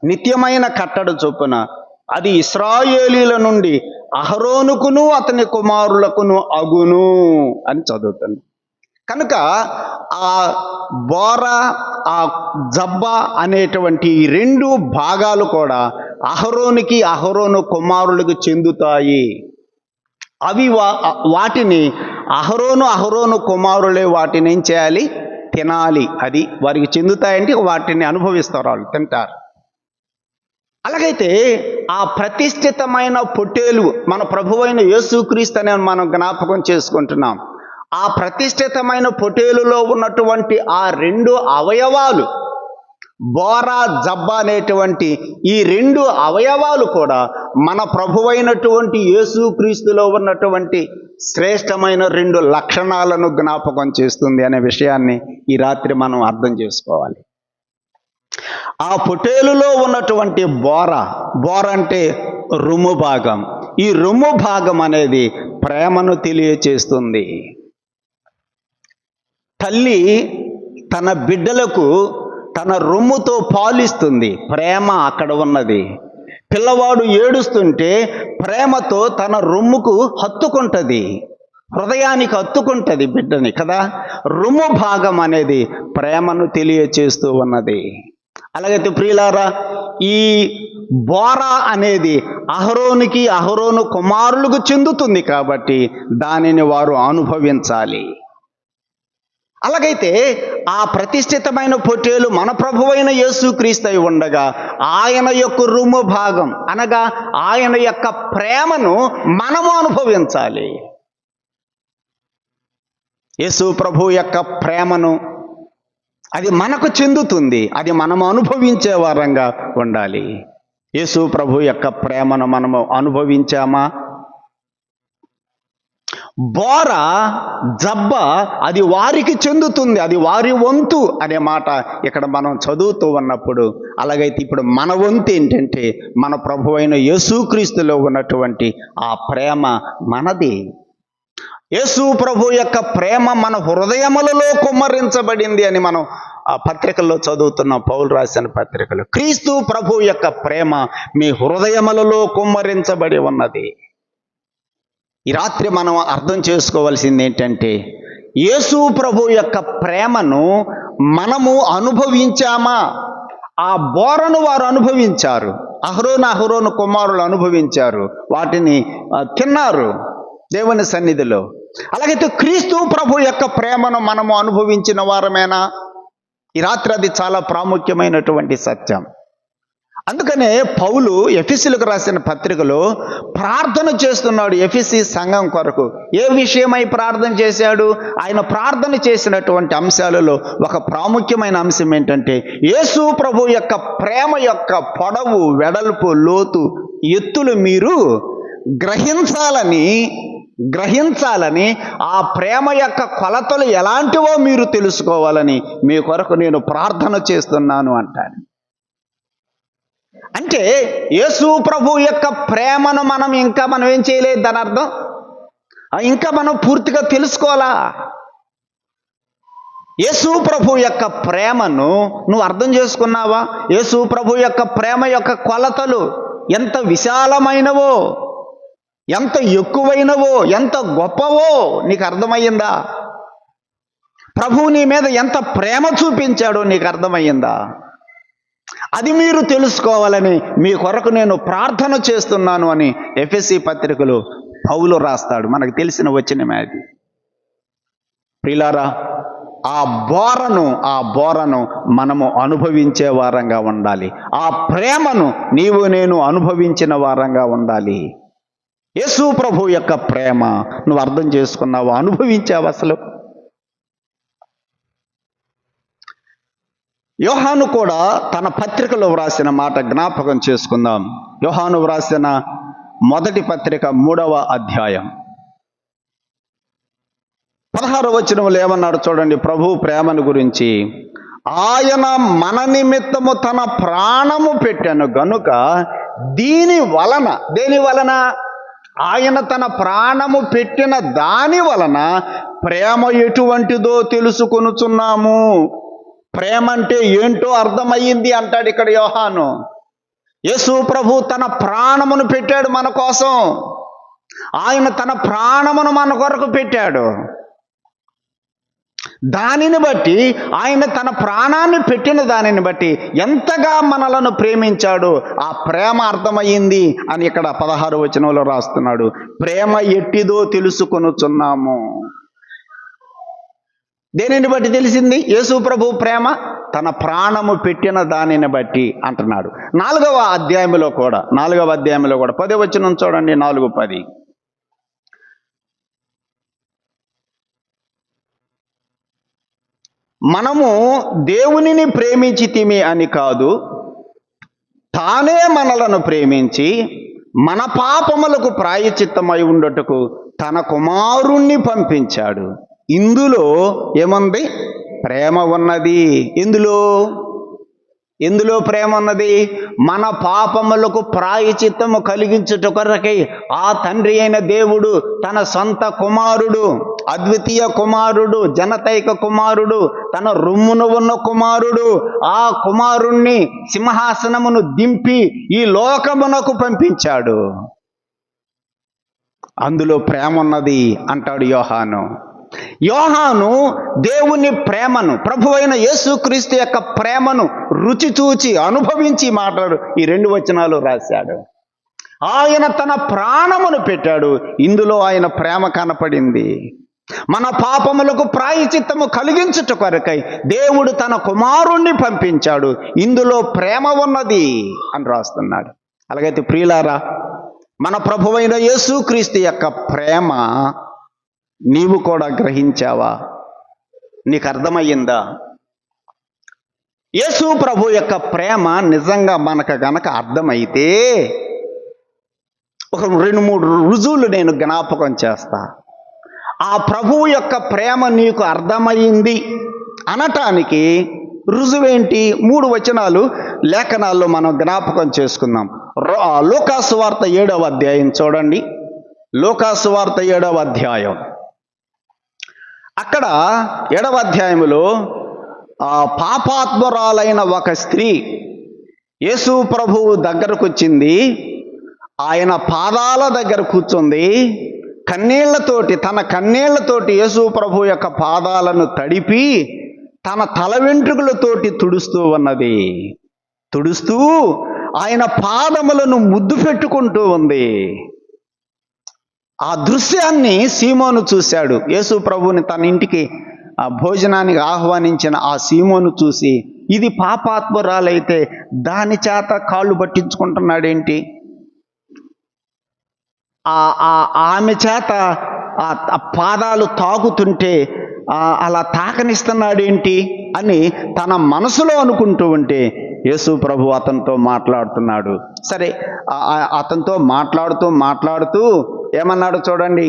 నిత్యమైన కట్టడ చొప్పున అది ఇశ్రాయేలీల నుండి అహరోనుకును అతని కుమారులకును అగును అని చదువుతుంది. కనుక ఆ బోర, ఆ జబ్బ అనేటువంటి 2 భాగాలు కూడా అహరోనుకి, అహరోను కుమారులకు చెందుతాయి. అవి వాటిని అహరోను కుమారులే వాటిని ఏం చేయాలి? తినాలి. అది వారికి చెందుతాయంటే వాటిని అనుభవిస్తారు, వాళ్ళు తింటారు. అలాగైతే ఆ ప్రతిష్ఠితమైన పొట్టేలు మన ప్రభువైన యేసుక్రీస్తు అని మనం జ్ఞాపకం చేసుకుంటున్నాం. ఆ ప్రతిష్ఠితమైన పొట్టేలులో ఉన్నటువంటి ఆ 2 అవయవాలు, బోరా జబ్బ అనేటువంటి ఈ 2 అవయవాలు కూడా మన ప్రభువైనటువంటి యేసుక్రీస్తులో ఉన్నటువంటి శ్రేష్టమైన 2 లక్షణాలను జ్ఞాపకం చేస్తుంది అనే విషయాన్ని ఈ రాత్రి మనం అర్థం చేసుకోవాలి. ఆ పొట్టేలులో ఉన్నటువంటి బోర అంటే రొమ్ము భాగం. ఈ రొమ్ము భాగం అనేది ప్రేమను తెలియచేస్తుంది. తల్లి తన బిడ్డలకు తన రొమ్ముతో పాలిస్తుంది, ప్రేమ అక్కడ ఉన్నది. పిల్లవాడు ఏడుస్తుంటే ప్రేమతో తన రొమ్ముకు హత్తుకుంటుంది, హృదయానికి హత్తుకుంటుంది బిడ్డని కదా. రొమ్ము భాగం అనేది ప్రేమను తెలియచేస్తూ ఉన్నది. అలాగైతే ప్రియులారా, ఈ బోరా అనేది అహరోను కుమారులకు చెందుతుంది కాబట్టి దానిని వారు అనుభవించాలి. అలాగైతే ఆ ప్రతిష్ఠితమైన పొట్టేలు మన ప్రభువైన యేసుక్రీస్తు అయి ఉండగా ఆయన యొక్క రొమ్ము భాగం అనగా ఆయన యొక్క ప్రేమను మనము అనుభవించాలి. యేసు ప్రభు యొక్క ప్రేమను అది మనకు చెందుతుంది, అది మనము అనుభవించే వారంగా ఉండాలి. యేసు ప్రభు యొక్క ప్రేమను మనము అనుభవించామా? బోర జబ్బ అది వారికి చెందుతుంది, అది వారి వంతు అనే మాట ఇక్కడ మనం చదువుతూ ఉన్నప్పుడు, అలాగైతే ఇప్పుడు మన వంతు ఏంటంటే మన ప్రభువైన యేసుక్రీస్తులో ఉన్నటువంటి ఆ ప్రేమ మనది. యేసు ప్రభు యొక్క ప్రేమ మన హృదయములలో కుమ్మరించబడింది అని మనం ఆ పత్రికల్లో చదువుతున్నాం, పౌలు రాసిన పత్రికలు. క్రీస్తు ప్రభు యొక్క ప్రేమ మీ హృదయములలో కుమ్మరించబడి ఉన్నది. ఈ రాత్రి మనం అర్థం చేసుకోవాల్సింది ఏంటంటే యేసు ప్రభు యొక్క ప్రేమను మనము అనుభవించామా? ఆ బోరను వారు అనుభవించారు, అహరోను కుమారులు అనుభవించారు, వాటిని తిన్నారు దేవుని సన్నిధిలో. అలాగైతే క్రీస్తు ప్రభు యొక్క ప్రేమను మనము అనుభవించిన వారమేనా? ఈ రాత్రి అది చాలా ప్రాముఖ్యమైనటువంటి సత్యం. అందుకనే పౌలు ఎఫెసీయులకు రాసిన పత్రికలో ప్రార్థన చేస్తున్నాడు ఎఫెసీ సంఘం కొరకు. ఏ విషయమై ప్రార్థన చేశాడు? ఆయన ప్రార్థన చేసినటువంటి అంశాలలో ఒక ప్రాముఖ్యమైన అంశం ఏంటంటే యేసు ప్రభు యొక్క ప్రేమ యొక్క పొడవు, వెడల్పు, లోతు, ఎత్తులు మీరు గ్రహించాలని ఆ ప్రేమ యొక్క కొలతలు ఎలాంటివో మీరు తెలుసుకోవాలని మీ కొరకు నేను ప్రార్థన చేస్తున్నాను అంటాడు. అంటే యేసు ప్రభు యొక్క ప్రేమను మనం ఏం చేయలేదు దాని అర్థం. ఇంకా మనం పూర్తిగా తెలుసుకోవాలా? యేసు ప్రభు యొక్క ప్రేమను నువ్వు అర్థం చేసుకున్నావా? యేసు ప్రభు యొక్క ప్రేమ యొక్క కొలతలు ఎంత విశాలమైనవో, ఎంత ఎక్కువైనవో, ఎంత గొప్పవో నీకు అర్థమయ్యిందా? ప్రభువు నీ మీద ఎంత ప్రేమ చూపించాడో నీకు అర్థమయ్యిందా? అది మీరు తెలుసుకోవాలని మీ కొరకు నేను ప్రార్థన చేస్తున్నాను అని ఎఫెసీ పత్రికలో పౌలు రాస్తాడు. మనకు తెలిసిన వచనమే అది. ప్రియులారా, ఆ బోరను మనము అనుభవించే వారంగా ఉండాలి. ఆ ప్రేమను నీవు నేను అనుభవించిన వారంగా ఉండాలి. యేసు ప్రభు యొక్క ప్రేమ నువ్వు అర్థం చేసుకున్నావు, అనుభవించావు అసలు? యోహాను కూడా తన పత్రికలో వ్రాసిన మాట జ్ఞాపకం చేసుకుందాం. యోహాను వ్రాసిన మొదటి పత్రిక 3వ అధ్యాయం 16వ వచనంలో ఏమన్నాడు చూడండి ప్రభు ప్రేమను గురించి. ఆయన మన నిమిత్తము తన ప్రాణము పెట్టెను గనుక దేని వలన ఆయన తన ప్రాణము పెట్టిన దాని వలన ప్రేమ ఎటువంటిదో తెలుసుకొనుచున్నాము. ప్రేమ అంటే ఏంటో అర్థమయ్యింది అంటాడు ఇక్కడ యోహాను. యేసు ప్రభు తన ప్రాణమును పెట్టాడు మన కోసం. ఆయన తన ప్రాణమును మన కొరకు పెట్టాడు. దానిని బట్టి ఆయన తన ప్రాణాన్ని పెట్టిన దానిని బట్టి ఎంతగా మనలను ప్రేమించాడు ఆ ప్రేమ అర్థమయ్యింది అని ఇక్కడ 16వ వచనంలో రాస్తున్నాడు. ప్రేమ ఎట్టిదో తెలుసుకొనుచున్నాము. దేనిని బట్టి తెలిసింది యేసు ప్రభు ప్రేమ? తన ప్రాణము పెట్టిన దానిని బట్టి అంటున్నాడు. 4వ అధ్యాయంలో కూడా 10వ వచనం చూడండి. 4:10 మనము దేవునిని ప్రేమించితిమి అని కాదు, తానే మనలను ప్రేమించి మన పాపములకు ప్రాయశ్చిత్తమై ఉండుటకు తన కుమారుణ్ణి పంపించాడు. ఇందులో ఏముంది? ప్రేమ ఉన్నది. ఎందులో ప్రేమ ఉన్నది? మన పాపములకు ప్రాయశ్చిత్తము కలిగించుట కొరకై ఆ తండ్రి అయిన దేవుడు తన సొంత కుమారుడు, అద్వితీయ కుమారుడు, జనతైక కుమారుడు, తన రొమ్మున ఉన్న కుమారుడు, ఆ కుమారుణ్ణి సింహాసనమును దింపి ఈ లోకమునకు పంపించాడు. అందులో ప్రేమ ఉన్నది అంటాడు యోహాను. దేవుని ప్రేమను, ప్రభువైన యేసుక్రీస్తు యొక్క ప్రేమను రుచి చూచి అనుభవించి మాట్లాడు ఈ 2 వచనాలు రాశాడు. ఆయన తన ప్రాణమును పెట్టాడు. ఇందులో ఆయన ప్రేమ కనపడింది. మన పాపములకు ప్రాయశ్చిత్తము కలిగించుట కొరకై దేవుడు తన కుమారుణ్ణి పంపించాడు. ఇందులో ప్రేమ ఉన్నది అని రాస్తున్నాడు. అలాగైతే ప్రియులారా, మన ప్రభువైన యేసుక్రీస్తు యొక్క ప్రేమ నీవు కూడా గ్రహించావా? నీకు అర్థమయ్యిందా? యేసు ప్రభు యొక్క ప్రేమ నిజంగా మనకు గనక అర్థమైతే ఒక 2-3 రుజువులు నేను జ్ఞాపకం చేస్తా. ఆ ప్రభువు యొక్క ప్రేమ నీకు అర్థమైంది అనటానికి రుజువేంటి? 3 వచనాలు లేఖనాల్లో మనం జ్ఞాపకం చేసుకుందాం. లూకాసు వార్త 7వ అధ్యాయం చూడండి. లూకాసు వార్త 7వ అధ్యాయం. అక్కడ 7వ అధ్యాయంలో పాపాత్మురాలైన ఒక స్త్రీ యేసు ప్రభువు దగ్గరకు వచ్చింది. ఆయన పాదాల దగ్గర కూర్చుంది. తన కన్నీళ్లతోటి యేసు ప్రభు యొక్క పాదాలను తడిపి తన తల వెంట్రుకలతోటి తుడుస్తూ ఉన్నది. తుడుస్తూ ఆయన పాదములను ముద్దు పెట్టుకుంటూ ఉంది. ఆ దృశ్యాన్ని సీమోను చూశాడు. యేసు ప్రభువుని తన ఇంటికి భోజనానికి ఆహ్వానించిన ఆ సీమోను చూసి, ఇది పాపాత్మురాలైతే దాని చేత కాళ్ళు పట్టించుకుంటున్నాడేంటి, ఆమె చేత ఆ పాదాలు తాకుతుంటే అలా తాకనిస్తున్నాడేంటి అని తన మనసులో అనుకుంటూ ఉంటే యేసు ప్రభు అతనితో మాట్లాడుతున్నాడు. సరే, అతనితో మాట్లాడుతూ ఏమన్నాడు చూడండి.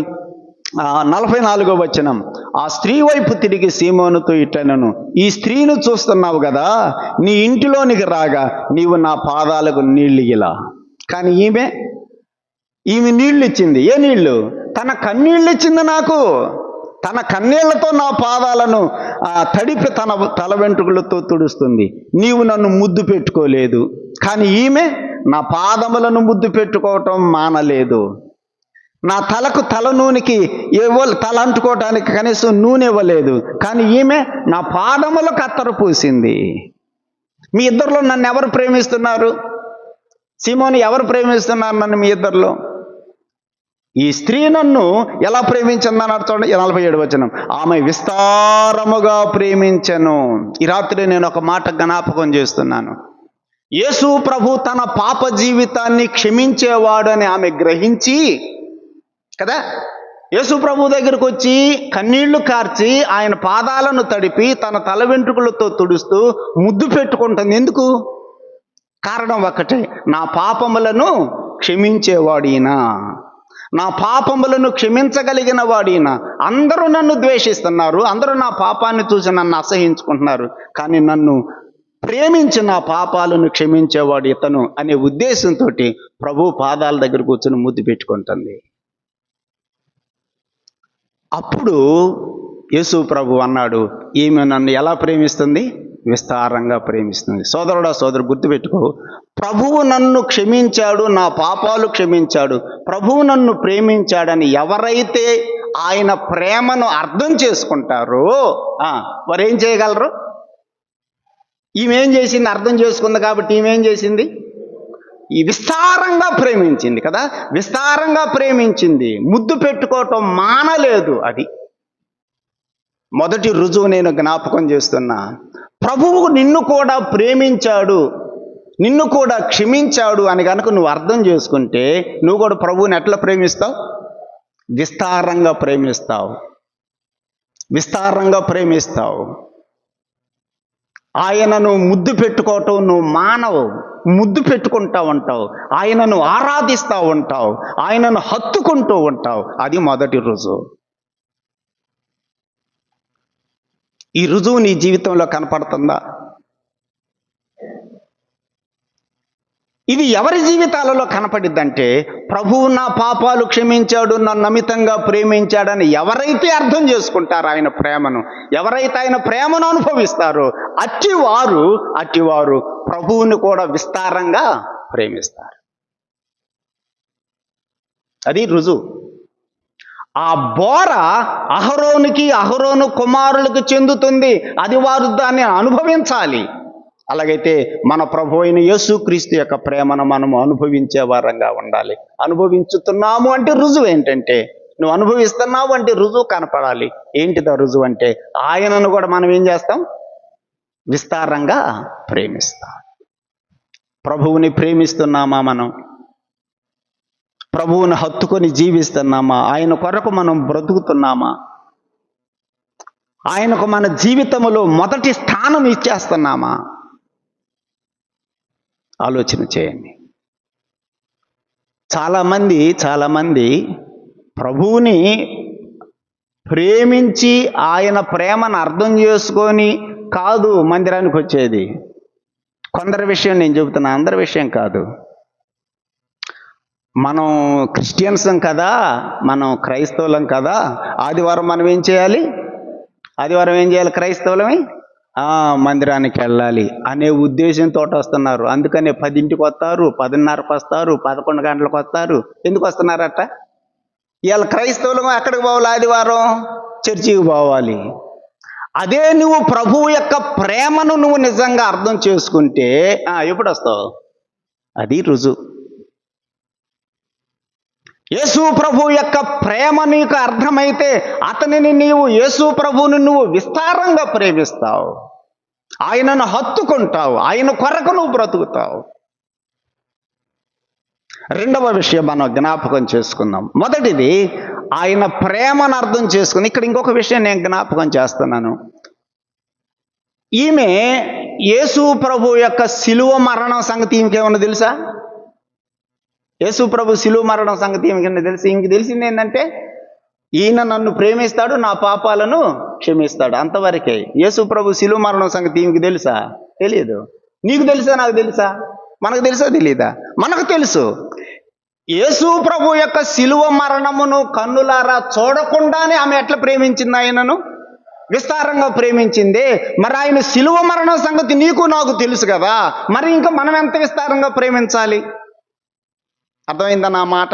44వ వచనం. ఆ స్త్రీ వైపు తిరిగి సీమోనుతో ఇట్లనెను, ఈ స్త్రీని చూస్తున్నావు కదా, నీ ఇంటిలోనికి రాగా నీవు నా పాదాలకు నీళ్ళు ఇలా. కానీ ఈమె నీళ్ళు ఇచ్చింది. ఏ నీళ్ళు? తన కన్నీళ్ళు ఇచ్చింది నాకు. తన కన్నీళ్లతో నా పాదాలను తడిపి తన తల వెంట్రుకలతో తుడుస్తుంది. నీవు నన్ను ముద్దు పెట్టుకోలేదు, కానీ ఈమె నా పాదములను ముద్దు పెట్టుకోవటం మానలేదు. నా తలకు తల నూనెకి తల అంటుకోవటానికి కనీసం నూనె ఇవ్వలేదు, కానీ ఈమె నా పాదములకు అత్తరు పూసింది. మీ ఇద్దరిలో నన్ను ఎవరు ప్రేమిస్తున్నారు? సీమోను ఎవరు ప్రేమిస్తున్నారు నన్ను మీ ఇద్దరిలో? ఈ స్త్రీ నన్ను ఎలా ప్రేమించిందన్నారు చూడండి. 47వ వచనం. ఆమె విస్తారముగా ప్రేమించెను. ఈ రాత్రి నేను ఒక మాట జ్ఞాపకం చేస్తున్నాను. యేసు ప్రభు తన పాప జీవితాన్ని క్షమించేవాడని ఆమె గ్రహించి కదా, యేసు ప్రభు దగ్గరకు వచ్చి కన్నీళ్లు కార్చి ఆయన పాదాలను తడిపి తన తల వెంట్రుకలతో తుడుస్తూ ముద్దు పెట్టుకుంటుంది. ఎందుకు? కారణం ఒకటే, నా పాపములను క్షమించేవాడినా, నా పాపములను క్షమించగలిగిన వాడినా. అందరూ నన్ను ద్వేషిస్తున్నారు, అందరూ నా పాపాన్ని చూసి నన్ను అసహించుకుంటున్నారు, కానీ నన్ను ప్రేమించి నా పాపాలను క్షమించేవాడు ఇతను అనే ఉద్దేశంతో ప్రభు పాదాల దగ్గర కూర్చొని ముద్దు పెట్టుకుంటుంది. అప్పుడు యేసు ప్రభు అన్నాడు, ఈమె నన్ను ఎలా ప్రేమిస్తుంది? విస్తారంగా ప్రేమిస్తుంది. సోదరుడా, సోదరు, గుర్తుపెట్టుకో, ప్రభువు నన్ను క్షమించాడు, నా పాపాలు క్షమించాడు, ప్రభువు నన్ను ప్రేమించాడని ఎవరైతే ఆయన ప్రేమను అర్థం చేసుకుంటారో వారు ఏం చేయగలరు? ఈమెం చేసింది? అర్థం చేసుకుంది కాబట్టి ఈమెం చేసింది? ఈ విస్తారంగా ప్రేమించింది కదా, విస్తారంగా ప్రేమించింది, ముద్దు పెట్టుకోవటం మానలేదు. అది మొదటి రుజువు నేను జ్ఞాపకం చేస్తున్నా. ప్రభువు నిన్ను కూడా ప్రేమించాడు, నిన్ను కూడా క్షమించాడు అని కనుక నువ్వు అర్థం చేసుకుంటే నువ్వు కూడా ప్రభువుని ఎట్లా ప్రేమిస్తావు? విస్తారంగా ప్రేమిస్తావు, విస్తారంగా ప్రేమిస్తావు. ఆయనను ముద్దు పెట్టుకోవటం నువ్వు మానవు, ముద్దు పెట్టుకుంటూ ఉంటావు, ఆయనను ఆరాధిస్తూ ఉంటావు, ఆయనను హత్తుకుంటూ ఉంటావు. అది మొదటి రుజువు. ఈ రుజువు నీ జీవితంలో కనపడుతుందా? ఇది ఎవరి జీవితాలలో కనపడిద్దంటే, ప్రభువు నా పాపాలు క్షమించాడు, నన్ను అమితంగా ప్రేమించాడని ఎవరైతే అర్థం చేసుకుంటారో ఆయన ప్రేమను, ఎవరైతే ఆయన ప్రేమను అనుభవిస్తారో అట్టివారు ప్రభువుని కూడా విస్తారంగా ప్రేమిస్తారు. అది రుజువు. ఆ బోర అహరోను కుమారులకు చెందుతుంది, అది వారు దాన్ని అనుభవించాలి. అలాగైతే మన ప్రభు అయిన యేసుక్రీస్తు యొక్క ప్రేమను మనము అనుభవించే వారంగా ఉండాలి. అనుభవించుతున్నాము అంటే రుజువు ఏంటంటే, నువ్వు అనుభవిస్తున్నావు అంటే రుజువు కనపడాలి. ఏంటిదా రుజువు అంటే, ఆయనను కూడా మనం ఏం చేస్తాం? విస్తారంగా ప్రేమిస్తాం. ప్రభువుని ప్రేమిస్తున్నామా? మనం ప్రభువుని హత్తుకొని జీవిస్తున్నామా? ఆయన కొరకు మనం బ్రతుకుతున్నామా? ఆయనకు మన జీవితంలో మొదటి స్థానం ఇచ్చేస్తున్నామా? ఆలోచన చేయండి. చాలామంది ప్రభువుని ప్రేమించి ఆయన ప్రేమను అర్థం చేసుకొని కాదు మందిరానికి వచ్చేది. కొందరి విషయం నేను చెబుతున్నా, అందరి విషయం కాదు. మనం క్రిస్టియన్సం కదా, మనం క్రైస్తవులం కదా, ఆదివారం మనం ఏం చేయాలి? క్రైస్తవులమే మందిరానికి వెళ్ళాలి అనే ఉద్దేశంతో వస్తున్నారు. అందుకనే 10ంటికి వస్తారు, 10:30కి వస్తారు, 11 గంటలకు వస్తారు. ఎందుకు వస్తున్నారట? ఇవాళ క్రైస్తవులు ఎక్కడికి పోవాలి? ఆదివారం చర్చికి పోవాలి. అదే నువ్వు ప్రభువు యొక్క ప్రేమను నువ్వు నిజంగా అర్థం చేసుకుంటే ఎప్పుడు వస్తావు? అది రుజువు. యేసు ప్రభు యొక్క ప్రేమ నీకు అర్థమైతే యేసు ప్రభువుని నువ్వు విస్తారంగా ప్రేమిస్తావు, ఆయనను హత్తుకుంటావు, ఆయన కొరకు నువ్వు బ్రతుకుతావు. రెండవ విషయం మనం జ్ఞాపకం చేసుకుందాం. మొదటిది ఆయన ప్రేమను అర్థం చేసుకుని, ఇక్కడ ఇంకొక విషయం నేను జ్ఞాపకం చేస్తున్నాను. ఈమె యేసు ప్రభు యొక్క శిలువ మరణం సంగతి ఈమెకేమన్నా తెలుసా? యేసు ప్రభు శిలువ మరణం సంగతి ఈమెకేమన్నా తెలుసు? ఈమెకి తెలిసింది ఏంటంటే, ఈయన నన్ను ప్రేమిస్తాడు, నా పాపాలను క్షమిస్తాడు, అంతవరకే. యేసు ప్రభు శిలువ మరణం సంగతి ఈమెకి తెలుసా? తెలియదు. నీకు తెలుసా? నాకు తెలుసా? మనకు తెలుసా? తెలీదా? మనకు తెలుసు. యేసు ప్రభు యొక్క శిలువ మరణమును కన్నులారా చూడకుండానే ఆమె ఎట్లా ప్రేమించింది? ఆయనను విస్తారంగా ప్రేమించింది. మరి ఆయన శిలువ మరణం సంగతి నీకు నాకు తెలుసు కదా, మరి ఇంకా మనం ఎంత విస్తారంగా ప్రేమించాలి? అర్థమైందా నా మాట?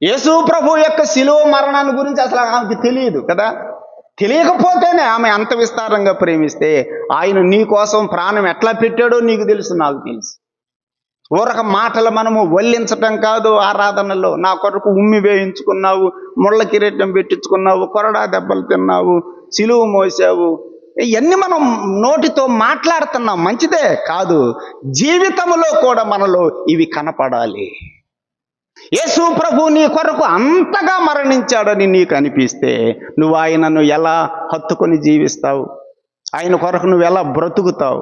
యేసు ప్రభు యొక్క శిలువ మరణాన్ని గురించి అసలు ఆమెకి తెలియదు కదా. తెలియకపోతేనే ఆమె అంత విస్తారంగా ప్రేమిస్తే, ఆయన నీ కోసం ప్రాణం ఎట్లా పెట్టాడో నీకు తెలుసు, నాకు తెలుసు. ఊరక మాటలు మనము వల్లించటం కాదు. ఆరాధనలో నా కొరకు ఉమ్మి వేయించుకున్నావు, ముళ్ళ కిరీటం పెట్టించుకున్నావు, కొరడా దెబ్బలు తిన్నావు, సిలువ మోసావు, ఇవన్నీ మనం నోటితో మాట్లాడుతున్నాం, మంచిదే కాదు. జీవితంలో కూడా మనలో ఇవి కనపడాలి. యేసు ప్రభు నీ కొరకు అంతగా మరణించాడని నీకు అనిపిస్తే నువ్వు ఆయనను ఎలా హత్తుకొని జీవిస్తావు? ఆయన కొరకు నువ్వు ఎలా బ్రతుకుతావు?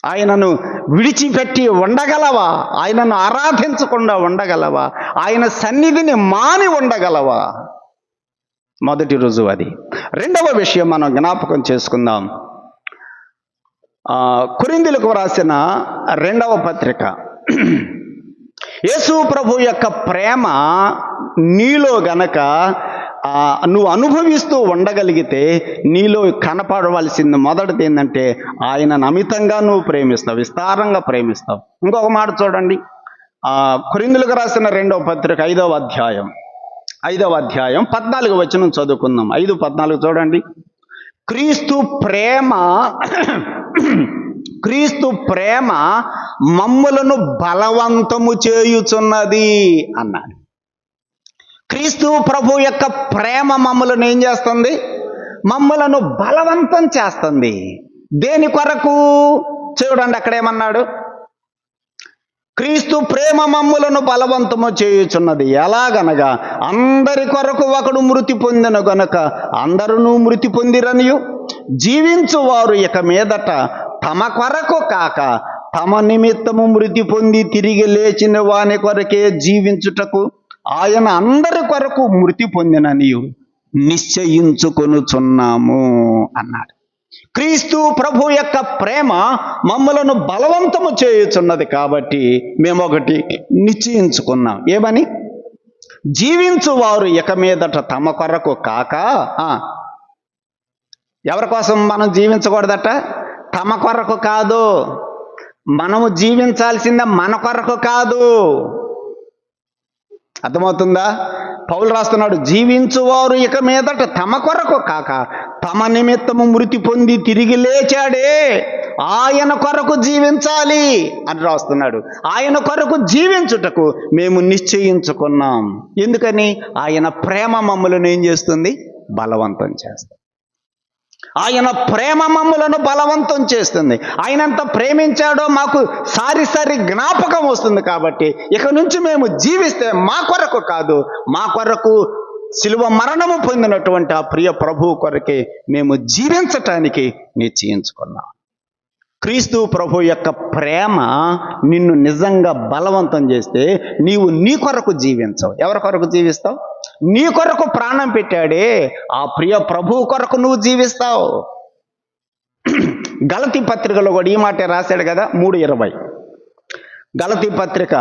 ఆయనను విడిచిపెట్టి ఉండగలవా? ఆయనను ఆరాధించకుండా ఉండగలవా? ఆయన సన్నిధిని మాని ఉండగలవా? మొదటి రుజువు అది. రెండవ విషయం మనం జ్ఞాపకం చేసుకుందాం. కొరింథీయులకు వ్రాసిన 2వ పత్రిక. యేసు ప్రభు యొక్క ప్రేమ నీలో గనక నువ్వు అనుభవిస్తూ ఉండగలిగితే నీలో కనపడవలసింది మొదటిది ఏంటంటే, ఆయనను అమితంగా నువ్వు ప్రేమిస్తావు, విస్తారంగా ప్రేమిస్తావు. ఇంకొక మాట చూడండి, కొరింథీయులకు రాసిన 2వ పత్రిక 5వ అధ్యాయం 5వ అధ్యాయం 14వ వచనం చదువుకుందాం. 5:14 చూడండి. క్రీస్తు ప్రేమ మమ్ములను బలవంతము చేయుచున్నది అన్నాడు. క్రీస్తు ప్రభు యొక్క ప్రేమ మమ్ములను ఏం చేస్తుంది? మమ్ములను బలవంతం చేస్తుంది. దేని కొరకు? చూడండి అక్కడేమన్నాడు? క్రీస్తు ప్రేమ మమ్ములను బలవంతము చేయుచున్నది. ఎలాగనగా అందరి కొరకు ఒకడు మృతి పొందిన గనుక అందరూ మృతి పొందిరనియు, జీవించువారు ఇక మీదట తమ కొరకు కాక తమ నిమిత్తము మృతి పొంది తిరిగి లేచిన వాని కొరకే జీవించుటకు ఆయన అందరి కొరకు మృతి పొందిననియు నిశ్చయించుకొనుచున్నాము అన్నాడు. క్రీస్తు ప్రభు యొక్క ప్రేమ మమ్మలను బలవంతము చేయుచున్నది కాబట్టి మేము ఒకటి నిశ్చయించుకున్నాం. ఏమని? జీవించువారు ఇక మీదట తమ కొరకు కాక, ఎవరి కోసం మనం జీవించకూడదట? తమ కొరకు కాదు. మనము జీవించాల్సిందే మన కొరకు కాదు. అర్థమవుతుందా? పౌలు రాస్తున్నాడు, జీవించువారు ఇక మీదట తమ కొరకు కాక తమ నిమిత్తము మృతి పొంది తిరిగి లేచాడే ఆయన కొరకు జీవించాలి అని రాస్తున్నాడు. ఆయన కొరకు జీవించుటకు మేము నిశ్చయించుకున్నాం. ఎందుకని? ఆయన ప్రేమ మమ్ములను ఏం చేస్తుంది? బలవంతం చేస్తుంది. ఆయన ప్రేమ మమ్ములను బలవంతం చేస్తుంది. ఆయనంత ప్రేమించాడో మాకు సారి జ్ఞాపకం వస్తుంది. కాబట్టి ఇక నుంచి మేము జీవిస్తే మా కొరకు కాదు, మా కొరకు శిలువ మరణము పొందినటువంటి ఆ ప్రియ ప్రభువు కొరకే మేము జీవించటానికి నిశ్చయించుకున్నాం. క్రీస్తు ప్రభు యొక్క ప్రేమ నిన్ను నిజంగా బలవంతం చేస్తే నీవు నీ కొరకు జీవించవు. ఎవరి కొరకు జీవిస్తావు? నీ కొరకు ప్రాణం పెట్టాడే ఆ ప్రియ ప్రభువు కొరకు నువ్వు జీవిస్తావు. గలతీ పత్రికలో కూడా ఈ మాట రాశాడు కదా, 3:20. గలతీ పత్రిక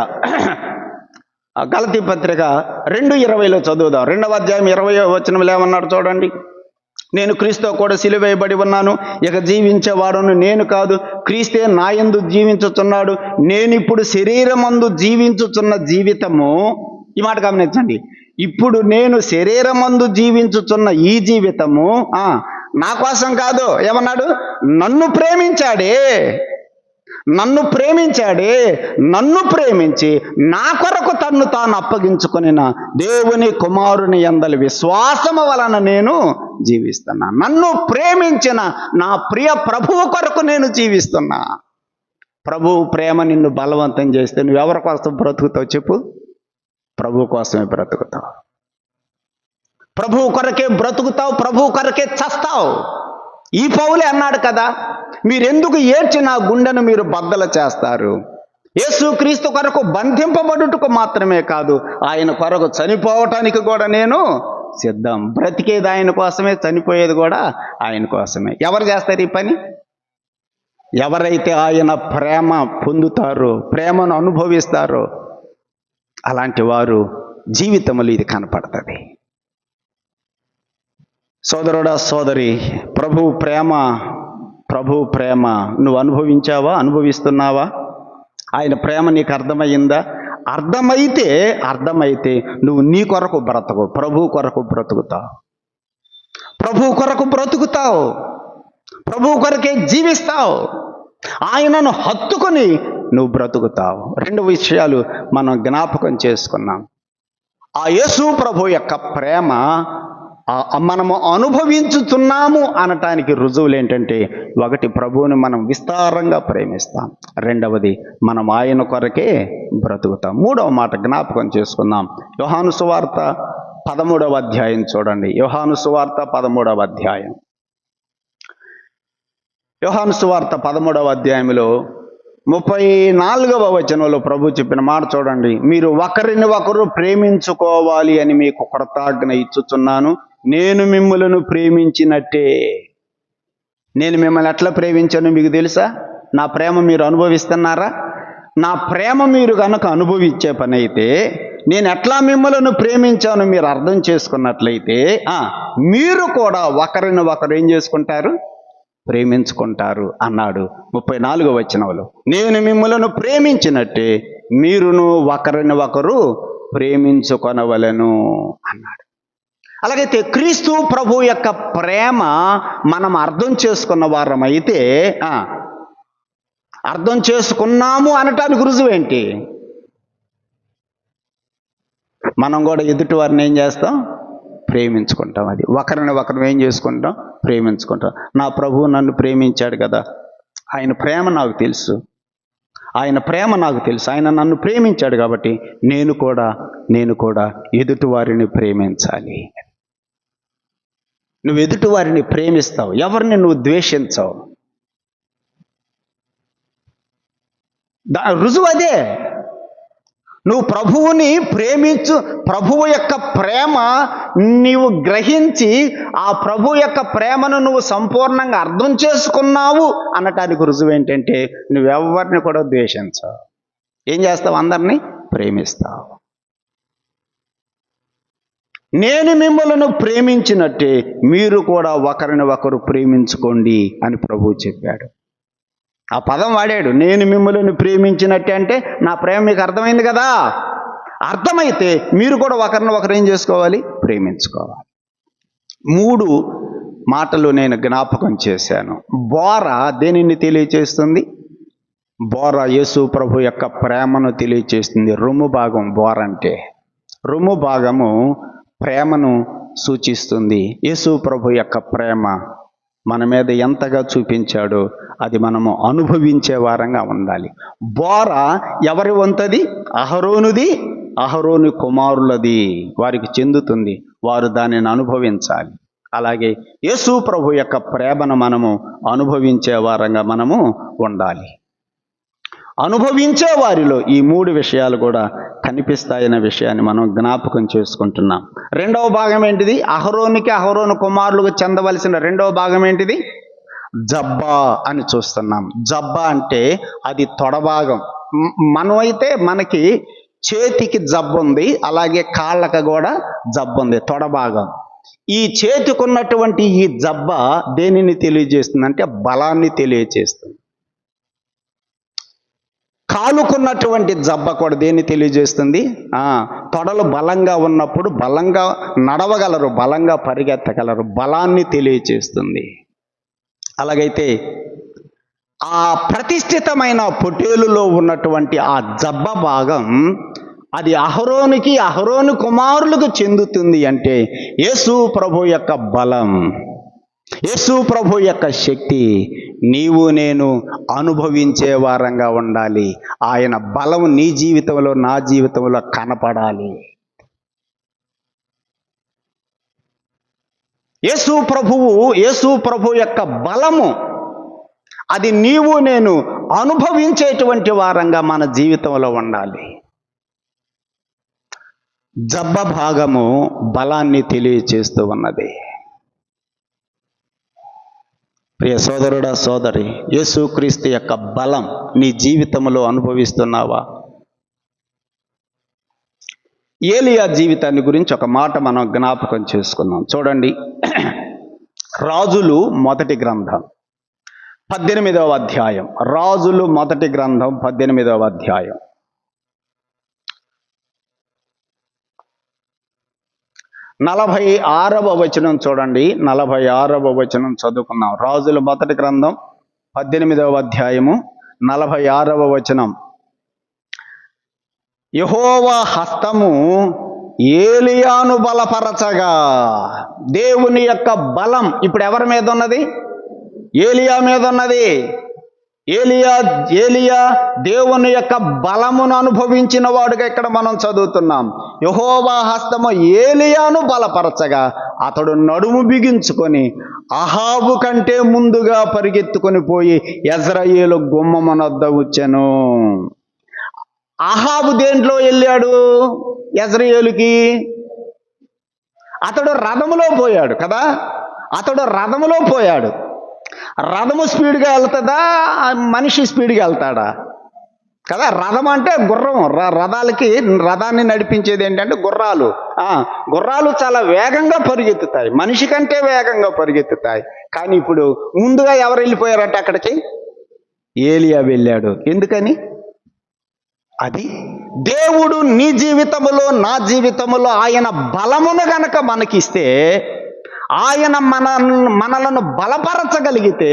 2:20లో చదువుదాం. 2వ అధ్యాయం 20వ వచనంలో ఏమన్నాడు చూడండి. నేను క్రీస్తుతో కూడా సిలువ వేయబడి ఉన్నాను, ఇక జీవించేవాడును నేను కాదు, క్రీస్తే నాయందు జీవించుచున్నాడు. నేనిప్పుడు శరీరమందు జీవించుచున్న జీవితము, ఈ మాట గమనించండి, ఇప్పుడు నేను శరీరమందు జీవించుచున్న ఈ జీవితము నా కోసం కాదు. ఏమన్నాడు? నన్ను ప్రేమించి నా కొరకు తన్ను తాను అప్పగించుకొనిన దేవుని కుమారుని యందలి విశ్వాసము వలన నేను జీవిస్తున్నా. నన్ను ప్రేమించిన నా ప్రియ ప్రభువు కొరకు నేను జీవిస్తున్నా. ప్రభువు ప్రేమ నిన్ను బలవంతం చేస్తే నువ్వు ఎవరి కోసం బ్రతుకుతావు చెప్పు? ప్రభువు కోసమే బ్రతుకుతావు. ప్రభువు కొరకే బ్రతుకుతావు, ప్రభువు కొరకే చస్తావు. ఈ పౌలే అన్నాడు కదా, మీరెందుకు ఏడ్చి నా గుండెను మీరు బద్దలు చేస్తారు? యేసు క్రీస్తు కొరకు బంధింపబడుటకు మాత్రమే కాదు, ఆయన కొరకు చనిపోవటానికి కూడా నేను సిద్ధం. బ్రతికేది ఆయన కోసమే, చనిపోయేది కూడా ఆయన కోసమే. ఎవరు చేస్తారు ఈ పని? ఎవరైతే ఆయన ప్రేమ పొందుతారో, ప్రేమను అనుభవిస్తారో అలాంటి వారు జీవితంలో ఇది కనపడుతుంది. సోదరుడా, సోదరి, ప్రభు ప్రేమ నువ్వు అనుభవించావా? అనుభవిస్తున్నావా? ఆయన ప్రేమ నీకు అర్థమయ్యిందా? అర్థమైతే నువ్వు నీ కొరకు బ్రతకు, ప్రభు కొరకు బ్రతుకుతావు. ప్రభు కొరకే జీవిస్తావు. ఆయనను హత్తుకొని నువ్వు బ్రతుకుతావు. 2 విషయాలు మనం జ్ఞాపకం చేసుకున్నాం. ఆ యేసు ప్రభు యొక్క ప్రేమ మనము అనుభవించుతున్నాము అనటానికి రుజువులు ఏంటంటే, 1, ప్రభువుని మనం విస్తారంగా ప్రేమిస్తాం. 2వది, మనం ఆయన కొరకే బ్రతుకుతాం. 3వ మాట జ్ఞాపకం చేసుకుందాం. యోహాను సువార్త 13వ అధ్యాయం చూడండి. యోహాను సువార్త 13వ అధ్యాయం. యోహాను సువార్త 13వ అధ్యాయంలో 34వ వచనంలో ప్రభు చెప్పిన మాట చూడండి. మీరు ఒకరిని ఒకరు ప్రేమించుకోవాలి అని మీకు కృతజ్ఞ ఇచ్చుచున్నాను. నేను మిమ్ములను ప్రేమించినట్టే. నేను మిమ్మల్ని ఎట్లా ప్రేమించానో మీకు తెలుసా? నా ప్రేమ మీరు అనుభవిస్తున్నారా? నా ప్రేమ మీరు కనుక అనుభవించే పని అయితే, నేను ఎట్లా మిమ్మల్ని ప్రేమించాను మీరు అర్థం చేసుకున్నట్లయితే మీరు కూడా ఒకరిని ఒకరు ఏం చేసుకుంటారు? ప్రేమించుకుంటారు అన్నాడు 34వ వచనంలో. నేను మిమ్మలను ప్రేమించినట్టే మీరును ఒకరిని ఒకరు ప్రేమించుకొనవలెను అన్నాడు. అలాగైతే క్రీస్తు ప్రభు యొక్క ప్రేమ మనం అర్థం చేసుకున్న వారమైతే, అర్థం చేసుకున్నాము అనటానికి రుజువేంటి? మనం కూడా ఎదుటి వారిని ఏం చేస్తాం? ప్రేమించుకుంటాం. అది ఒకరిని ఒకరు ఏం చేసుకుంటాం? ప్రేమించుకుంటాం. నా ప్రభువు నన్ను ప్రేమించాడు కదా, ఆయన ప్రేమ నాకు తెలుసు, ఆయన నన్ను ప్రేమించాడు కాబట్టి నేను కూడా ఎదుటి వారిని ప్రేమించాలి. నువ్వు ఎదుటి వారిని ప్రేమిస్తావు, ఎవరిని నువ్వు ద్వేషించవు. రుజువు అదే. నువ్వు ప్రభువుని ప్రేమించు, ప్రభువు యొక్క ప్రేమ నీవు గ్రహించి ఆ ప్రభు యొక్క ప్రేమను నువ్వు సంపూర్ణంగా అర్థం చేసుకున్నావు అనటానికి రుజువు ఏంటంటే నువ్వెవరిని కూడా ద్వేషించవు. ఏం చేస్తావు? అందరినీ ప్రేమిస్తావు. నేను మిమ్మల్ని ప్రేమించినట్టే మీరు కూడా ఒకరిని ఒకరు ప్రేమించుకోండి అని ప్రభువు చెప్పాడు. ఆ పదం వాడాడు, నేను మిమ్మల్ని ప్రేమించినట్టే. అంటే నా ప్రేమ మీకు అర్థమైంది కదా. అర్థమైతే మీరు కూడా ఒకరిని ఒకరు ఏం చేసుకోవాలి? ప్రేమించుకోవాలి. 3 మాటలు నేను జ్ఞాపకం చేశాను. బోర దేనిని తెలియచేస్తుంది? బోర యేసు ప్రభు యొక్క ప్రేమను తెలియచేస్తుంది. రొమ్ము భాగం బోర అంటే. రొమ్ము భాగము ప్రేమను సూచిస్తుంది. యేసు ప్రభు యొక్క ప్రేమ మన మీద ఎంతగా చూపించాడో అది మనము అనుభవించే వారంగా ఉండాలి. బోర ఎవరి వంతది? అహరోనుది, అహరోను కుమారులది. వారికి చెందుతుంది, వారు దానిని అనుభవించాలి. అలాగే యేసు ప్రభు యొక్క ప్రేమను మనము అనుభవించే వారంగా మనము ఉండాలి. అనుభవించే వారిలో ఈ 3 విషయాలు కూడా కనిపిస్తాయన్న విషయాన్ని మనం జ్ఞాపకం చేసుకుంటున్నాం. రెండవ భాగం ఏంటిది? అహరోను కుమారులకు చెందవలసిన రెండవ భాగం ఏంటిది? జబ్బా అని చూస్తున్నాం. జబ్బా అంటే అది తొడభాగం. మనమైతే మనకి చేతికి జబ్బు ఉంది, అలాగే కాళ్ళకు కూడా జబ్బు ఉంది, తొడభాగం. ఈ చేతికున్నటువంటి ఈ జబ్బ దేనిని తెలియజేస్తుంది అంటే బలాన్ని తెలియజేస్తుంది. కాలుకున్నటువంటి జబ్బ కూడా దేన్ని తెలియజేస్తుంది? తొడలు బలంగా ఉన్నప్పుడు బలంగా నడవగలరు, బలంగా పరిగెత్తగలరు, బలాన్ని తెలియజేస్తుంది. అలాగైతే ఆ ప్రతిష్ఠితమైన పొట్టేలులో ఉన్నటువంటి ఆ జబ్బ భాగం అది అహరోనుకి, అహరోను కుమారులకు చెందుతుంది. అంటే యేసు ప్రభు యొక్క బలం, యేసు ప్రభు యొక్క శక్తి నీవు నేను అనుభవించే వారంగా ఉండాలి. ఆయన బలం నీ జీవితంలో, నా జీవితంలో కనపడాలి. యేసు ప్రభు యొక్క బలము అది నీవు నేను అనుభవించేటువంటి వారంగా మన జీవితంలో ఉండాలి. జబ్బ భాగము బలాన్ని తెలియచేస్తూ ఉన్నది. ప్రియ సోదరుడా, సోదరి, యేసుక్రీస్తు యొక్క బలం నీ జీవితంలో అనుభవిస్తున్నావా? ఏలియా జీవితాన్ని గురించి ఒక మాట మనం జ్ఞాపకం చేసుకున్నాం. చూడండి, రాజులు మొదటి గ్రంథం 18వ అధ్యాయం. రాజులు మొదటి గ్రంథం 18వ అధ్యాయం. నలభై 46వ వచనం చూడండి. 46వ వచనం చదువుకున్నాం. రాజుల మొదటి గ్రంథం 18వ అధ్యాయము 46వ వచనం. యెహోవా హస్తము ఏలియాను బలపరచగా. దేవుని యొక్క బలం ఇప్పుడు ఎవరి మీద ఉన్నది? ఏలియా మీద ఉన్నది. ఏలియా దేవుని యొక్క బలమును అనుభవించిన వాడుగా ఇక్కడ మనం చదువుతున్నాం. యెహోవా హస్తము ఏలియాను బలపరచగా అతడు నడుము బిగించుకొని అహాబు కంటే ముందుగా పరిగెత్తుకొని పోయి యెజ్రెయేలు గుమ్మమునొద్ద వచ్చెను. అహాబు దేంట్లో వెళ్ళాడు? యెజ్రెయేలుకి. అతడు రథములో పోయాడు కదా. రథము స్పీడ్గా వెళ్తుందా, మనిషి స్పీడ్గా వెళ్తాడా? కదా. రథం అంటే గుర్రం. రథాన్ని నడిపించేది ఏంటంటే గుర్రాలు చాలా వేగంగా పరిగెత్తుతాయి, మనిషి కంటే వేగంగా పరిగెత్తుతాయి. కానీ ఇప్పుడు ముందుగా ఎవరు వెళ్ళిపోయారంటే అక్కడికి ఏలియా వెళ్ళాడు. ఎందుకని? అది దేవుడు నీ జీవితములో నా జీవితములో ఆయన బలమును గనక మనకిస్తే, ఆయన మనలను బలపరచగలిగితే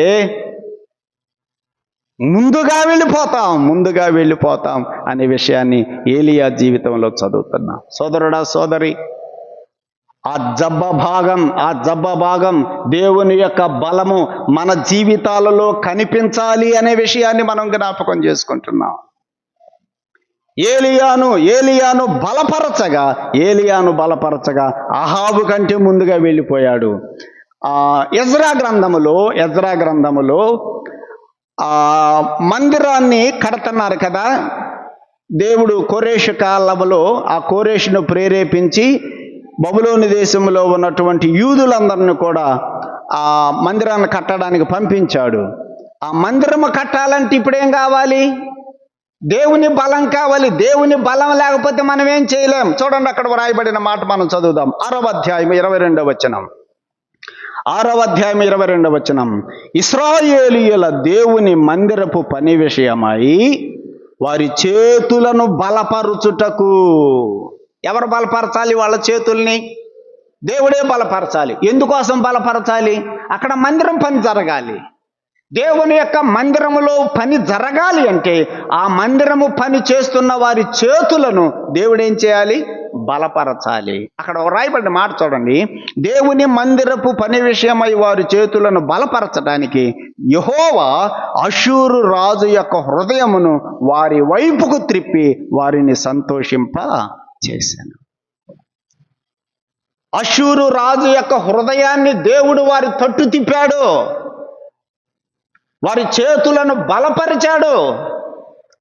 ముందుగా వెళ్ళిపోతాం అనే విషయాన్ని ఏలియా జీవితంలో చదువుతున్నాం. సోదరుడా, సోదరి, ఆ జబ్బ భాగం దేవుని యొక్క బలము మన జీవితాలలో కనిపించాలి అనే విషయాన్ని మనం జ్ఞాపకం చేసుకుంటున్నాం. ఏలియాను బలపరచగా అహాబు కంటే ముందుగా వెళ్ళిపోయాడు. ఎజ్రా గ్రంథములో మందిరాన్ని కడుతున్నారు కదా. దేవుడు కోరేషు కాలంలో ఆ కోరేషును ప్రేరేపించి బబులోను దేశంలో ఉన్నటువంటి యూదులందరినీ కూడా ఆ మందిరాన్ని కట్టడానికి పంపించాడు. ఆ మందిరము కట్టాలంటే ఇప్పుడేం కావాలి? దేవుని బలం కావాలి. దేవుని బలం లేకపోతే మనం ఏం చేయలేం. చూడండి, అక్కడ వ్రాయబడిన మాట మనం చదువుదాం. 6వ అధ్యాయం 22వ వచనం. ఇశ్రాయేలీయుల దేవుని మందిరపు పని విషయమై వారి చేతులను బలపరుచుటకు. ఎవరు బలపరచాలి వాళ్ళ చేతుల్ని? దేవుడే బలపరచాలి. ఎందుకోసం బలపరచాలి? అక్కడ మందిరం పని జరగాలి. దేవుని యొక్క మందిరములో పని జరగాలి అంటే ఆ మందిరము పని చేస్తున్న వారి చేతులను దేవుడేం చేయాలి? బలపరచాలి. అక్కడ రాయబడిన మాట చూడండి. దేవుని మందిరపు పని విషయమై వారి చేతులను బలపరచడానికి యెహోవా అష్షూరు రాజు యొక్క హృదయమును వారి వైపుకు త్రిప్పి వారిని సంతోషింప చేశాను. అష్షూరు రాజు యొక్క హృదయాన్ని దేవుడు వారి తట్టు తిప్పాడు, వారి చేతులను బలపరిచాడు.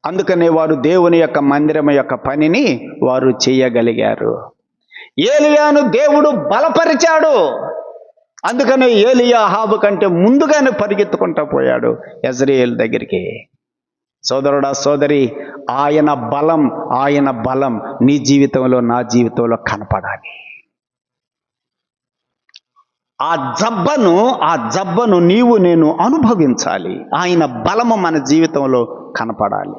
అందుకనే వారు దేవుని యొక్క మందిరం యొక్క పనిని వారు చేయగలిగారు. ఏలియాను దేవుడు బలపరిచాడు. అందుకనే ఏలియా అహాబు కంటే ముందుగానే పరిగెత్తుకుంటూ పోయాడు యెజ్రెయేలు దగ్గరికి. సోదరుడా, సోదరి, ఆయన బలం నీ జీవితంలో నా జీవితంలో కనపడాలి. ఆ జబ్బను నీవు నేను అనుభవించాలి. ఆయన బలము మన జీవితంలో కనపడాలి.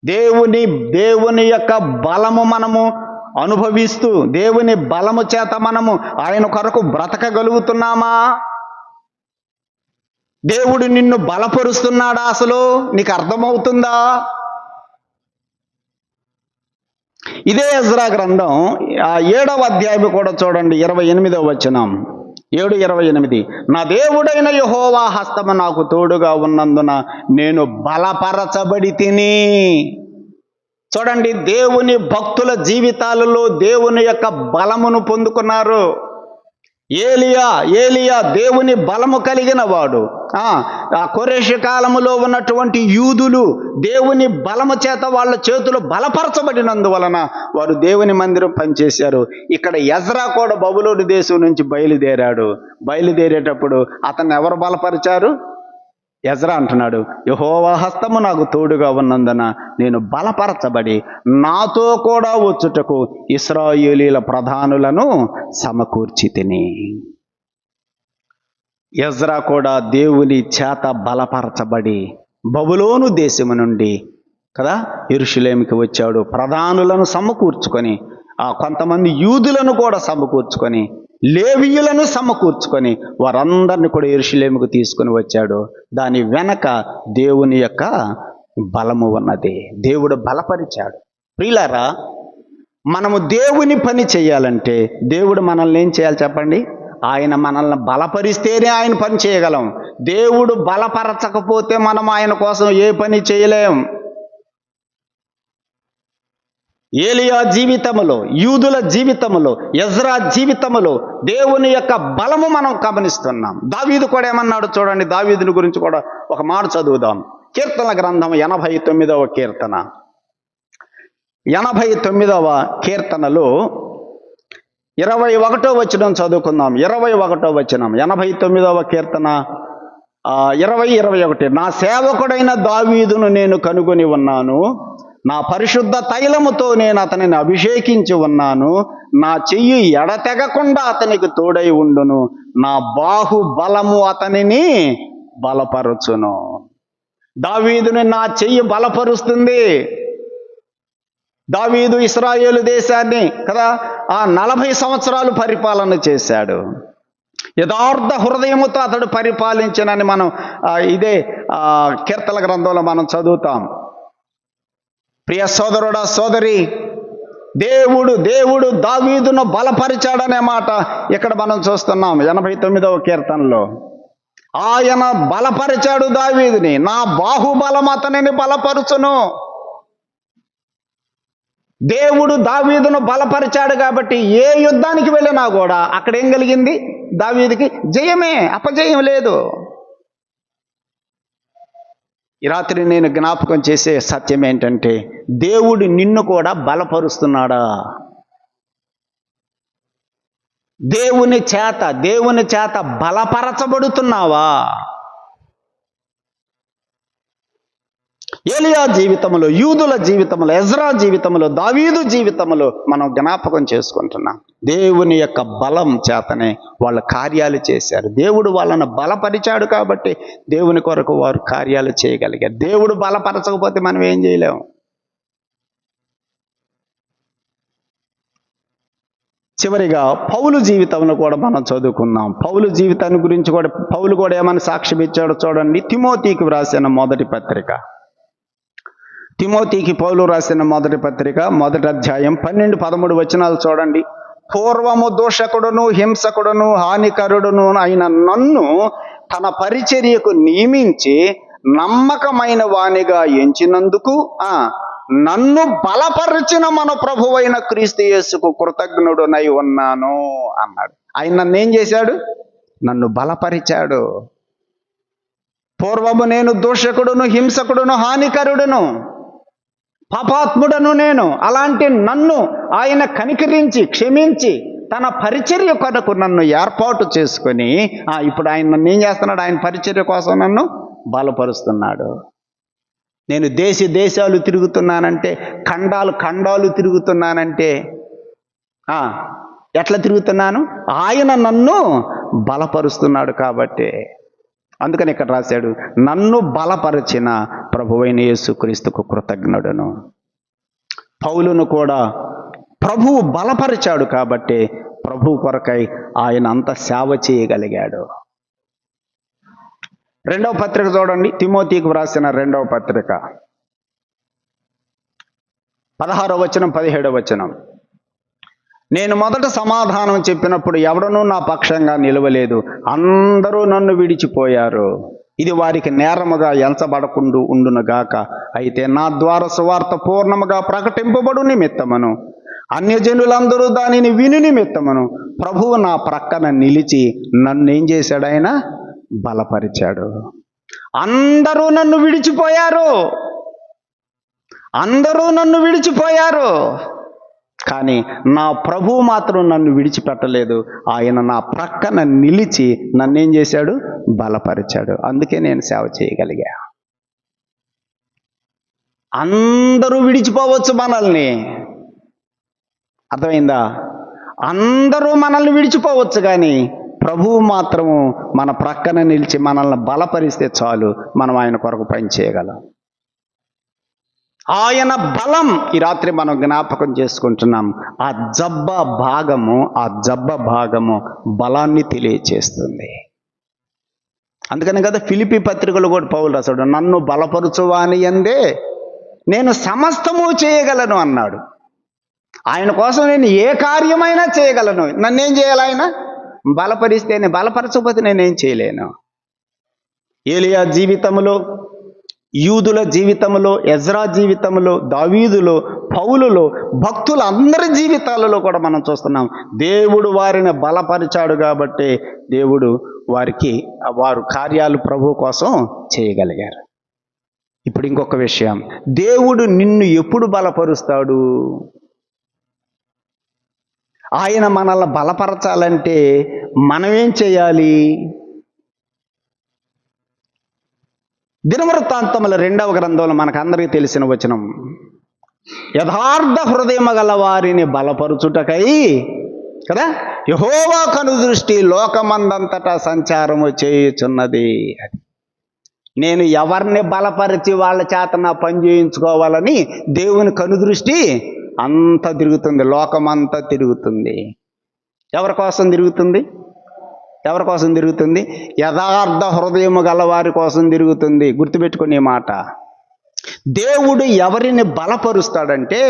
దేవుని యొక్క బలము మనము అనుభవిస్తూ దేవుని బలము చేత మనము ఆయన కొరకు బ్రతకగలుగుతున్నామా? దేవుడు నిన్ను బలపరుస్తున్నాడా? అసలు నీకు అర్థమవుతుందా? ఇదే ఎజ్రా గ్రంథం 7వ అధ్యాయం కూడా చూడండి, 28వ వచనం. 7:28. నా దేవుడైన యెహోవా హస్తము నాకు తోడుగా ఉన్నందున నేను బలపరచబడి తిని. చూడండి, దేవుని భక్తుల జీవితాలలో దేవుని యొక్క బలమును పొందుకున్నారు. ఏలియా దేవుని బలము కలిగిన వాడు. ఆ కోరేషు కాలములో ఉన్నటువంటి యూదులు దేవుని బలము చేత వాళ్ళ చేతులు బలపరచబడినందువలన వారు దేవుని మందిరం పనిచేశారు. ఇక్కడ ఎజ్రా కూడా బబులోను దేశం నుంచి బయలుదేరేటప్పుడు అతన్ని ఎవరు బలపరిచారు? ఎజ్రా అంటున్నాడు, యెహోవా హస్తము నాకు తోడుగా ఉన్నందున నేను బలపరచబడి నాతో కూడా వచ్చుటకు ఇశ్రాయేలీయుల ప్రధానులను సమకూర్చి తిని. ఎజ్రా కూడా దేవుని చేత బలపరచబడి బబులోను దేశము నుండి కదా యెరూషలేముకి వచ్చాడు. ప్రధానులను సమకూర్చుకొని, కొంతమంది యూదులను కూడా సమకూర్చుకొని, లేవీయులను సమకూర్చుకొని వారందరిని కూడా యెరూషలేముకు తీసుకొని వచ్చాడు. దాని వెనక దేవుని యొక్క బలము ఉన్నది. దేవుడు బలపరిచాడు. ప్రియులారా, మనము దేవుని పని చేయాలంటే దేవుడు మనల్ని ఏం చేయాలి చెప్పండి? ఆయన మనల్ని బలపరిస్తేనే ఆయన పని చేయగలం. దేవుడు బలపరచకపోతే మనం ఆయన కోసం ఏ పని చేయలేం. ఏలియా జీవితములో, యూదుల జీవితములో, ఎజ్రా జీవితములో దేవుని యొక్క బలము మనం గమనిస్తున్నాం. దావీదు కూడా ఏమన్నాడు చూడండి. దావీదుని గురించి కూడా ఒక మాట చదువుదాం. కీర్తన గ్రంథం 89వ కీర్తన. 89వ కీర్తనలో 21వ వచనం చదువుకుందాం. 21వ వచనం 89వ కీర్తన 20-21. నా సేవకుడైన దావీదును నేను కనుగొని ఉన్నాను, నా పరిశుద్ధ తైలముతో నేను అతనిని అభిషేకించి ఉన్నాను, నా చెయ్యి ఎడతెగకుండా అతనికి తోడై ఉండును, నా బాహుబలము అతనిని బలపరచును. దావీదుని నా చెయ్యి బలపరుస్తుంది. దావీదు ఇశ్రాయేలు దేశాన్ని కదా ఆ 40 సంవత్సరాలు పరిపాలన చేశాడు. యథార్థ హృదయముతో అతడు పరిపాలించినని మనం ఇదే కీర్తన గ్రంథంలో మనం చదువుతాం. ప్రియ సోదరుడా సోదరి, దేవుడు దావీదును బలపరిచాడనే మాట ఇక్కడ మనం చూస్తున్నాం 89వ కీర్తనలో. ఆయన బలపరిచాడు దావీదుని. నా బాహుబలం అతనిని బలపరుచును. దేవుడు దావీదును బలపరిచాడు కాబట్టి ఏ యుద్ధానికి వెళ్ళినా కూడా అక్కడ ఏం కలిగింది? దావీదుకి జయమే, అపజయం లేదు. ఈ రాత్రి నేను జ్ఞాపకం చేసే సత్యం ఏంటంటే, దేవుడు నిన్ను కూడా బలపరుస్తున్నాడా? దేవుని చేత బలపరచబడుతున్నావా? ఏలియా జీవితంలో, యూదుల జీవితంలో, ఎజ్రా జీవితంలో, దావీదు జీవితంలో మనం జ్ఞాపకం చేసుకుంటున్నాం. దేవుని యొక్క బలం చేతనే వాళ్ళ కార్యాలు చేశారు. దేవుడు వాళ్ళను బలపరిచాడు కాబట్టి దేవుని కొరకు వారు కార్యాలు చేయగలిగారు. దేవుడు బలపరచకపోతే మనం ఏం చేయలేము. చివరిగా పౌలు జీవితంలో కూడా మనం చదువుకున్నాం. పౌలు జీవితాన్ని గురించి కూడా పౌలు కూడా ఏమని సాక్ష్యం ఇచ్చాడో చూడండి. తిమోతికి వ్రాసిన మొదటి పత్రిక, తిమోతికి పౌలు రాసిన మొదటి పత్రిక 1వ అధ్యాయం 12-13 వచనాలు చూడండి. పూర్వము దూషకుడును హింసకుడును హానికరుడును అయిన నన్ను తన పరిచర్యకు నియమించి నమ్మకమైన వానిగా ఎంచినందుకు నన్ను బలపరిచిన మన ప్రభువైన క్రీస్తు యేసుకు కృతజ్ఞుడునై ఉన్నాను అన్నాడు. ఆయన నన్ను ఏం చేశాడు? నన్ను బలపరిచాడు. పూర్వము నేను దూషకుడును హింసకుడును హానికరుడును పాపాత్ముడను నేను. అలాంటి నన్ను ఆయన కనికరించి క్షమించి తన పరిచర్య కొరకు నన్ను ఏర్పాటు చేసుకొని ఇప్పుడు ఆయన నన్ను ఏం చేస్తున్నాడు? ఆయన పరిచర్య కోసం నన్ను బలపరుస్తున్నాడు. నేను దేశాలు తిరుగుతున్నానంటే, ఖండాలు తిరుగుతున్నానంటే ఎట్లా తిరుగుతున్నాను? ఆయన నన్ను బలపరుస్తున్నాడు కాబట్టి. అందుకని ఇక్కడ రాశాడు, నన్ను బలపరిచిన ప్రభువైన యేసుక్రీస్తుకు కృతజ్ఞుడను. పౌలును కూడా ప్రభువు బలపరిచాడు కాబట్టి ప్రభువు కొరకై ఆయన అంత సేవ చేయగలిగాడు. 2వ పత్రిక చూడండి, తిమోతికి వ్రాసిన 2వ పత్రిక 16వ వచనం 17వ వచనం. నేను మొదట సమాధానం చెప్పినప్పుడు ఎవడనూ నా పక్షంగా నిలవలేదు, అందరూ నన్ను విడిచిపోయారు. ఇది వారికి నేరముగా ఎంచబడకుండా ఉండునుగాక. అయితే నా ద్వారా సువార్త పూర్ణముగా ప్రకటింపబడు నిమిత్తమును అన్యజనులందరూ దానిని విని నిమిత్తమును ప్రభువు నా ప్రక్కన నిలిచి నన్ను ఏం చేశాడు? ఆయన బలపరిచాడు. అందరూ నన్ను విడిచిపోయారు, కానీ నా ప్రభువు మాత్రం నన్ను విడిచిపెట్టలేదు. ఆయన నా ప్రక్కన నిలిచి నన్నేం చేశాడు? బలపరిచాడు. అందుకే నేను సేవ చేయగలిగా. అందరూ విడిచిపోవచ్చు మనల్ని, అర్థమైందా? అందరూ మనల్ని విడిచిపోవచ్చు, కానీ ప్రభువు మాత్రము మన ప్రక్కన నిలిచి మనల్ని బలపరిస్తే చాలు, మనం ఆయన కొరకు పని చేయగలం. ఆయన బలం ఈ రాత్రి మనం జ్ఞాపకం చేసుకుంటున్నాం. ఆ జబ్బ భాగము బలాన్ని తెలియచేస్తుంది. అందుకని కదా ఫిలిప్పీ పత్రికలో కూడా పౌలు రాశాడు, నన్ను బలపరుచువాని యందే నేను సమస్తము చేయగలను అన్నాడు. ఆయన కోసం నేను ఏ కార్యమైనా చేయగలను. నన్నేం చేయాలి? ఆయన బలపరిస్తేనే, బలపరచకపోతే నేనేం చేయలేను. ఏలియా జీవితంలో, యూదుల జీవితంలో, ఎజ్రా జీవితంలో, దావీదులో, పౌలులో, భక్తులందరి జీవితాలలో కూడా మనం చూస్తున్నాం. దేవుడు వారిని బలపరిచాడు కాబట్టి దేవుడు వారు కార్యాలు ప్రభు కోసం చేయగలిగారు. ఇప్పుడు ఇంకొక విషయం, దేవుడు నిన్ను ఎప్పుడు బలపరుస్తాడు? ఆయన మనల్ని బలపరచాలంటే మనమేం చేయాలి? దినవృత్తాంతముల 2వ గ్రంథంలో మనకందరికీ తెలిసిన వచనం, యథార్థ హృదయము గల వారిని బలపరుచుటకై కదా యెహోవా కనుదృష్టి లోకమందంతటా సంచారము చేయుచున్నది. నేను ఎవరిని బలపరిచి వాళ్ళ చేత నా పని చేయించుకోవాలని దేవుని కనుదృష్టి అంతా తిరుగుతుంది, లోకమంతా తిరుగుతుంది. ఎవరి కోసం తిరుగుతుంది? ఎవరి కోసం తిరుగుతుంది? యథార్థ హృదయము గల వారి కోసం తిరుగుతుంది. గుర్తుపెట్టుకునే మాట. దేవుడు ఎవరిని బలపరుస్తాడంటే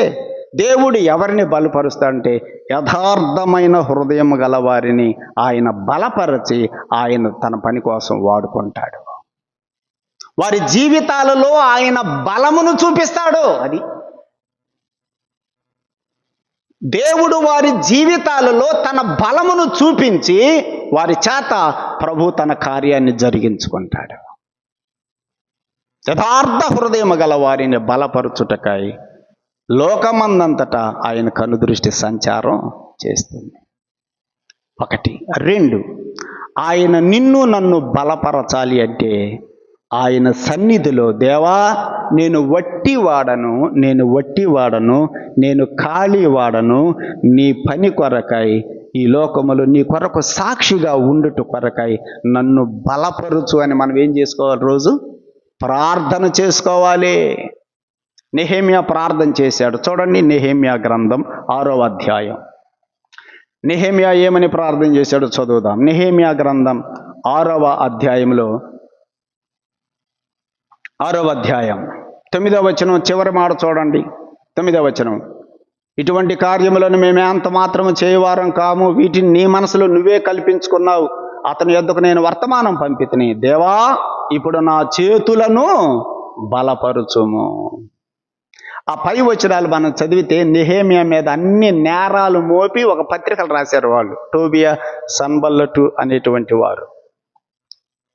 యథార్థమైన హృదయం గల వారిని ఆయన బలపరచి ఆయన తన పని కోసం వాడుకుంటాడు. వారి జీవితాలలో ఆయన బలమును చూపిస్తాడు. అది దేవుడు వారి జీవితాలలో తన బలమును చూపించి వారి చేత ప్రభు తన కార్యాన్ని జరిగించుకుంటాడు. యథార్థ హృదయము గల వారిని బలపరచుటకై లోకమందంతటా ఆయన కనుదృష్టి సంచారం చేస్తుంది. 1. 2, ఆయన నిన్ను నన్ను బలపరచాలి అంటే ఆయన సన్నిధిలో, దేవా నేను వట్టివాడను, నేను ఖాళీవాడను, నీ పని కొరకై ఈ లోకములో నీ కొరకు సాక్షిగా ఉండుట కొరకై నన్ను బలపరుచు అని మనం ఏం చేసుకోవాలి? రోజు ప్రార్థన చేసుకోవాలి. నెహెమ్యా ప్రార్థన చేశాడు. చూడండి, నెహెమ్యా గ్రంథం 6వ అధ్యాయం. నెహెమ్యా ఏమని ప్రార్థన చేశాడో చదువుదాం. నెహెమ్యా గ్రంథం 6వ అధ్యాయంలో 6వ అధ్యాయం 9వ వచనం చివరి మాట చూడండి. 9వ వచనం, ఇటువంటి కార్యములను మేమే అంత మాత్రము చేయవారం కాము, వీటిని నీ మనసులో నువ్వే కల్పించుకున్నావు. అతని యొద్దకు నేను వర్తమానం పంపితిని, దేవా ఇప్పుడు నా చేతులను బలపరుచుము. ఆ పై వచనాలు మనం చదివితే నెహెమ్యా మీద అన్ని నేరాలు మోపి ఒక పత్రికలు రాశారు వాళ్ళు, టోబియా, సన్బల్లటు అనేటువంటి వారు.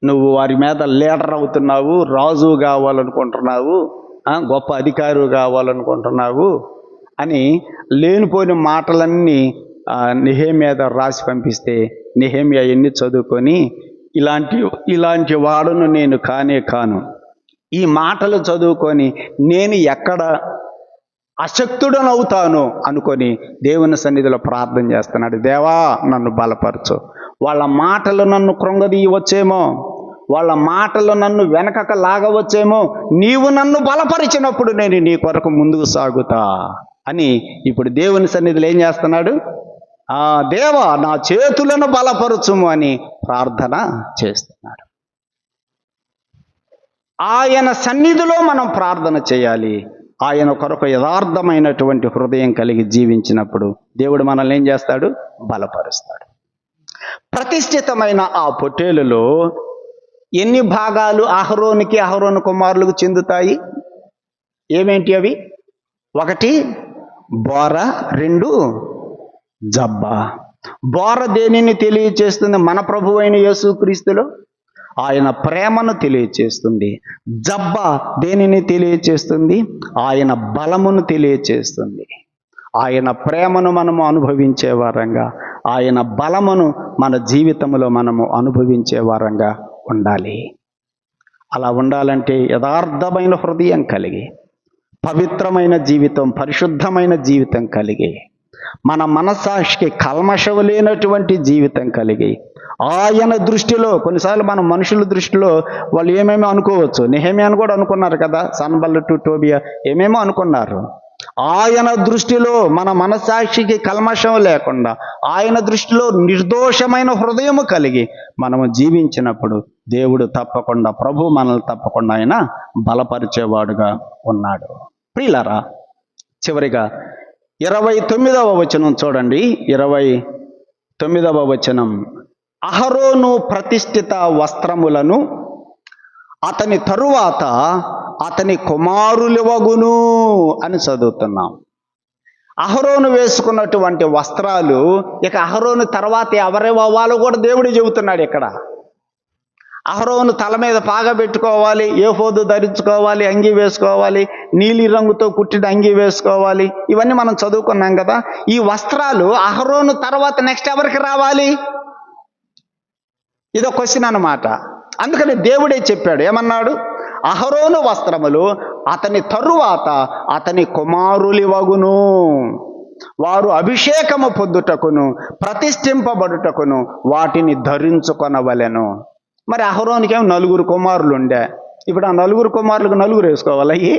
నువ్వు వారి మీద లీడర్ అవుతున్నావు, రాజు కావాలనుకుంటున్నావు, గొప్ప అధికారి కావాలనుకుంటున్నావు అని లేనిపోయిన మాటలన్నీ నెహెమ్యా మీద రాసి పంపిస్తే నెహెమ్యా ఎన్ని చదువుకొని ఇలాంటి వాడును నేను కాను, ఈ మాటలు చదువుకొని నేను ఎక్కడ అశక్తుడనవుతాను అనుకొని దేవుని సన్నిధిలో ప్రార్థన చేస్తున్నాడు. దేవా నన్ను బలపరచు. వాళ్ళ మాటలు నన్ను కృంగదీయవచ్చేమో, వాళ్ళ మాటలు నన్ను వెనకక లాగవచ్చేమో, నీవు నన్ను బలపరిచినప్పుడు నేను నీ కొరకు ముందుకు సాగుతా అని ఇప్పుడు దేవుని సన్నిధిలో ఏం చేస్తున్నాడు? దేవా నా చేతులను బలపరచుము అని ప్రార్థన చేస్తున్నాడు. ఆయన సన్నిధిలో మనం ప్రార్థన చేయాలి. ఆయన కొరకు యథార్థమైనటువంటి హృదయం కలిగి జీవించినప్పుడు దేవుడు మనల్ని ఏం చేస్తాడు? బలపరుస్తాడు. ప్రతిష్ఠితమైన ఆ పొట్టేలులో ఎన్ని భాగాలు అహరోను కుమారులకు చెందుతాయి? ఏమేంటి అవి? 1 బోర, 2 జబ్బ. బోర దేనిని తెలియచేస్తుంది? మన ప్రభువైన యేసుక్రీస్తులో ఆయన ప్రేమను తెలియచేస్తుంది. జబ్బ దేనిని తెలియచేస్తుంది? ఆయన బలమును తెలియచేస్తుంది. ఆయన ప్రేమను మనము అనుభవించే వారంగా, ఆయన బలమును మన జీవితంలో మనము అనుభవించే వారంగా ఉండాలి. అలా ఉండాలంటే యథార్థమైన హృదయం కలిగి, పవిత్రమైన జీవితం, పరిశుద్ధమైన జీవితం కలిగి, మన మనస్సాక్షికి కల్మషము లేనటువంటి జీవితం కలిగి, ఆయన దృష్టిలో, కొన్నిసార్లు మన మనుషుల దృష్టిలో వాళ్ళు ఏమేమో అనుకోవచ్చు. నెహెమ్యాను కూడా అనుకున్నారు కదా, సన్బల్లటు, టోబియా ఏమేమో అనుకున్నారు. ఆయన దృష్టిలో మన మనస్సాక్షికి కల్మషం లేకుండా, ఆయన దృష్టిలో నిర్దోషమైన హృదయము కలిగి మనము జీవించినప్పుడు దేవుడు తప్పకుండా, ప్రభు మనల్ని తప్పకుండా ఆయన బలపరిచేవాడుగా ఉన్నాడు. ప్రియులారా, చివరిగా 29వ వచనం చూడండి. 29వ వచనం, అహరోను ప్రతిష్ఠిత వస్త్రములను అతని తరువాత అతని కుమారులవగును అని చదువుతున్నాం. అహరోను వేసుకున్నటువంటి వస్త్రాలు ఇక అహరోను తర్వాత ఎవరేమో అవ్వాలో కూడా దేవుడు చెబుతున్నాడు ఇక్కడ. అహరోను తల మీద పాగా పెట్టుకోవాలి, ఏఫోదు ధరించుకోవాలి, అంగీ వేసుకోవాలి, నీలి రంగుతో కుట్టిన అంగీ వేసుకోవాలి. ఇవన్నీ మనం చదువుకున్నాం కదా. ఈ వస్త్రాలు అహరోను తర్వాత నెక్స్ట్ ఎవరికి రావాలి? ఇదో క్వశ్చన్ అన్నమాట. అందుకని దేవుడే చెప్పాడు, ఏమన్నాడు? అహరోను వస్త్రములు అతని తరువాత అతని కుమారులివగును, వారు అభిషేకము పొందుటకును ప్రతిష్ఠింపబడుటకును వాటిని ధరించుకొనవలెను. మరి అహరోనికి ఏమో 4 కుమారులు ఉండే, ఇప్పుడు ఆ నలుగురు కుమారులకు నలుగురు వేసుకోవాలి. అయ్యి